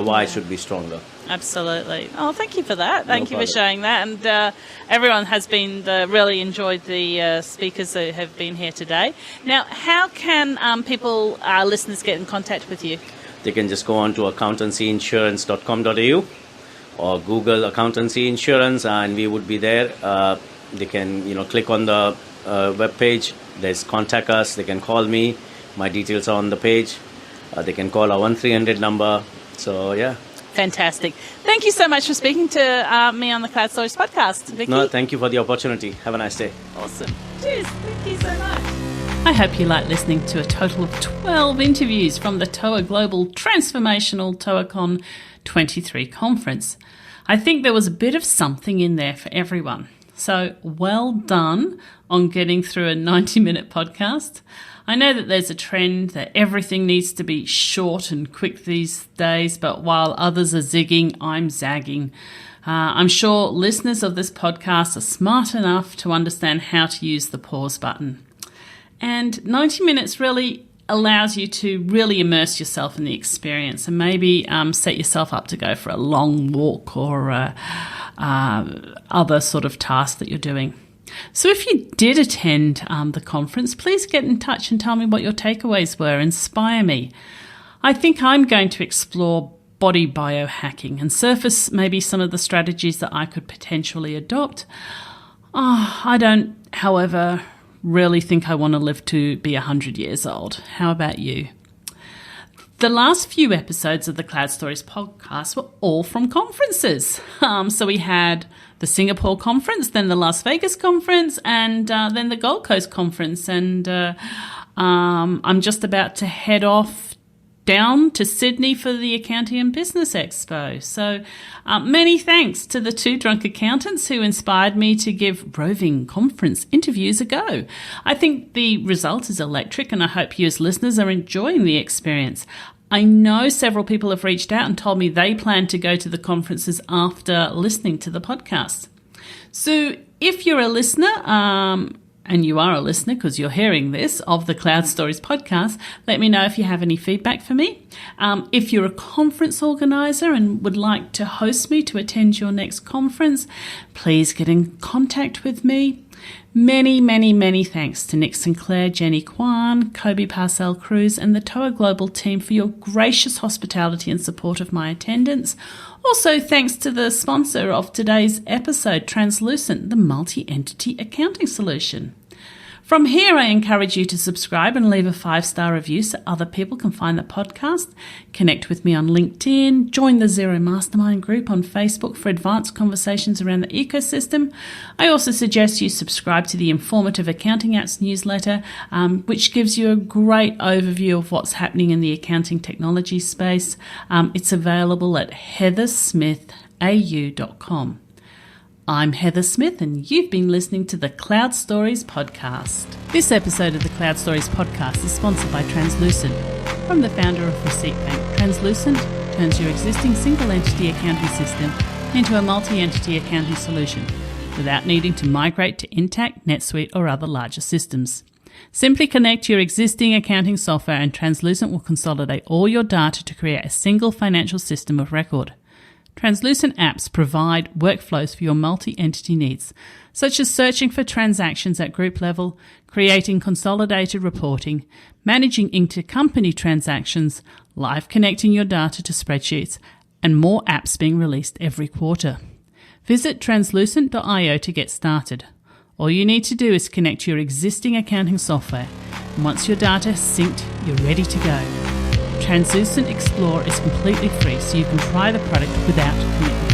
why should be stronger. Absolutely. Oh, thank you for that. Thank you for sharing that. And everyone has been really enjoyed the speakers that have been here today. Now, how can our listeners get in contact with you? They can just go on to accountancyinsurance.com.au or Google accountancy insurance, and we would be there. They can, click on the web page. There's contact us. They can call me. My details are on the page. They can call our 1-300 number. So, yeah. Fantastic. Thank you so much for speaking to me on the Cloud Stories podcast, Vicky. No, thank you for the opportunity. Have a nice day. Awesome. Cheers. Thank you so much. I hope you like listening to a total of 12 interviews from the TOA Global Transformational TOACon 23 conference. I think there was a bit of something in there for everyone. So well done on getting through a 90-minute podcast. I know that there's a trend that everything needs to be short and quick these days, but while others are zigging, I'm zagging. I'm sure listeners of this podcast are smart enough to understand how to use the pause button. And 90 minutes really allows you to really immerse yourself in the experience and maybe set yourself up to go for a long walk or other sort of task that you're doing. So if you did attend the conference, please get in touch and tell me what your takeaways were. Inspire me. I think I'm going to explore body biohacking and surface maybe some of the strategies that I could potentially adopt. I don't, however, really think I want to live to be 100 years old. How about you? The last few episodes of the Cloud Stories podcast were all from conferences. So we had the Singapore conference, then the Las Vegas conference, and then the Gold Coast conference. And I'm just about to head off down to Sydney for the Accounting and Business Expo. So many thanks to the 2 drunk accountants who inspired me to give roving conference interviews a go. I think the result is electric, and I hope you as listeners are enjoying the experience. I know several people have reached out and told me they plan to go to the conferences after listening to the podcast. So if you're a listener, and you are a listener because you're hearing this, of the Cloud Stories podcast, let me know if you have any feedback for me. If you're a conference organizer and would like to host me to attend your next conference, please get in contact with me. Many, many, many thanks to Nick Sinclair, Jenny Kwan, Kobe Parcell Cruz and the TOA Global team for your gracious hospitality and support of my attendance. Also thanks to the sponsor of today's episode, Translucent, the multi-entity accounting solution. From here, I encourage you to subscribe and leave a 5-star review so other people can find the podcast. Connect with me on LinkedIn. Join the Xero Mastermind group on Facebook for advanced conversations around the ecosystem. I also suggest you subscribe to the Informative Accounting Apps newsletter, which gives you a great overview of what's happening in the accounting technology space. It's available at heathersmithau.com. I'm Heather Smith and you've been listening to the Cloud Stories podcast. This episode of the Cloud Stories podcast is sponsored by Translucent. From the founder of Receipt Bank, Translucent turns your existing single-entity accounting system into a multi-entity accounting solution without needing to migrate to Intact, NetSuite or other larger systems. Simply connect your existing accounting software and Translucent will consolidate all your data to create a single financial system of record. Translucent apps provide workflows for your multi-entity needs, such as searching for transactions at group level, creating consolidated reporting, managing intercompany transactions, live connecting your data to spreadsheets, and more apps being released every quarter. Visit translucent.io to get started. All you need to do is connect your existing accounting software, and once your data is synced, you're ready to go. Translucent Explorer is completely free, so you can try the product without commitment.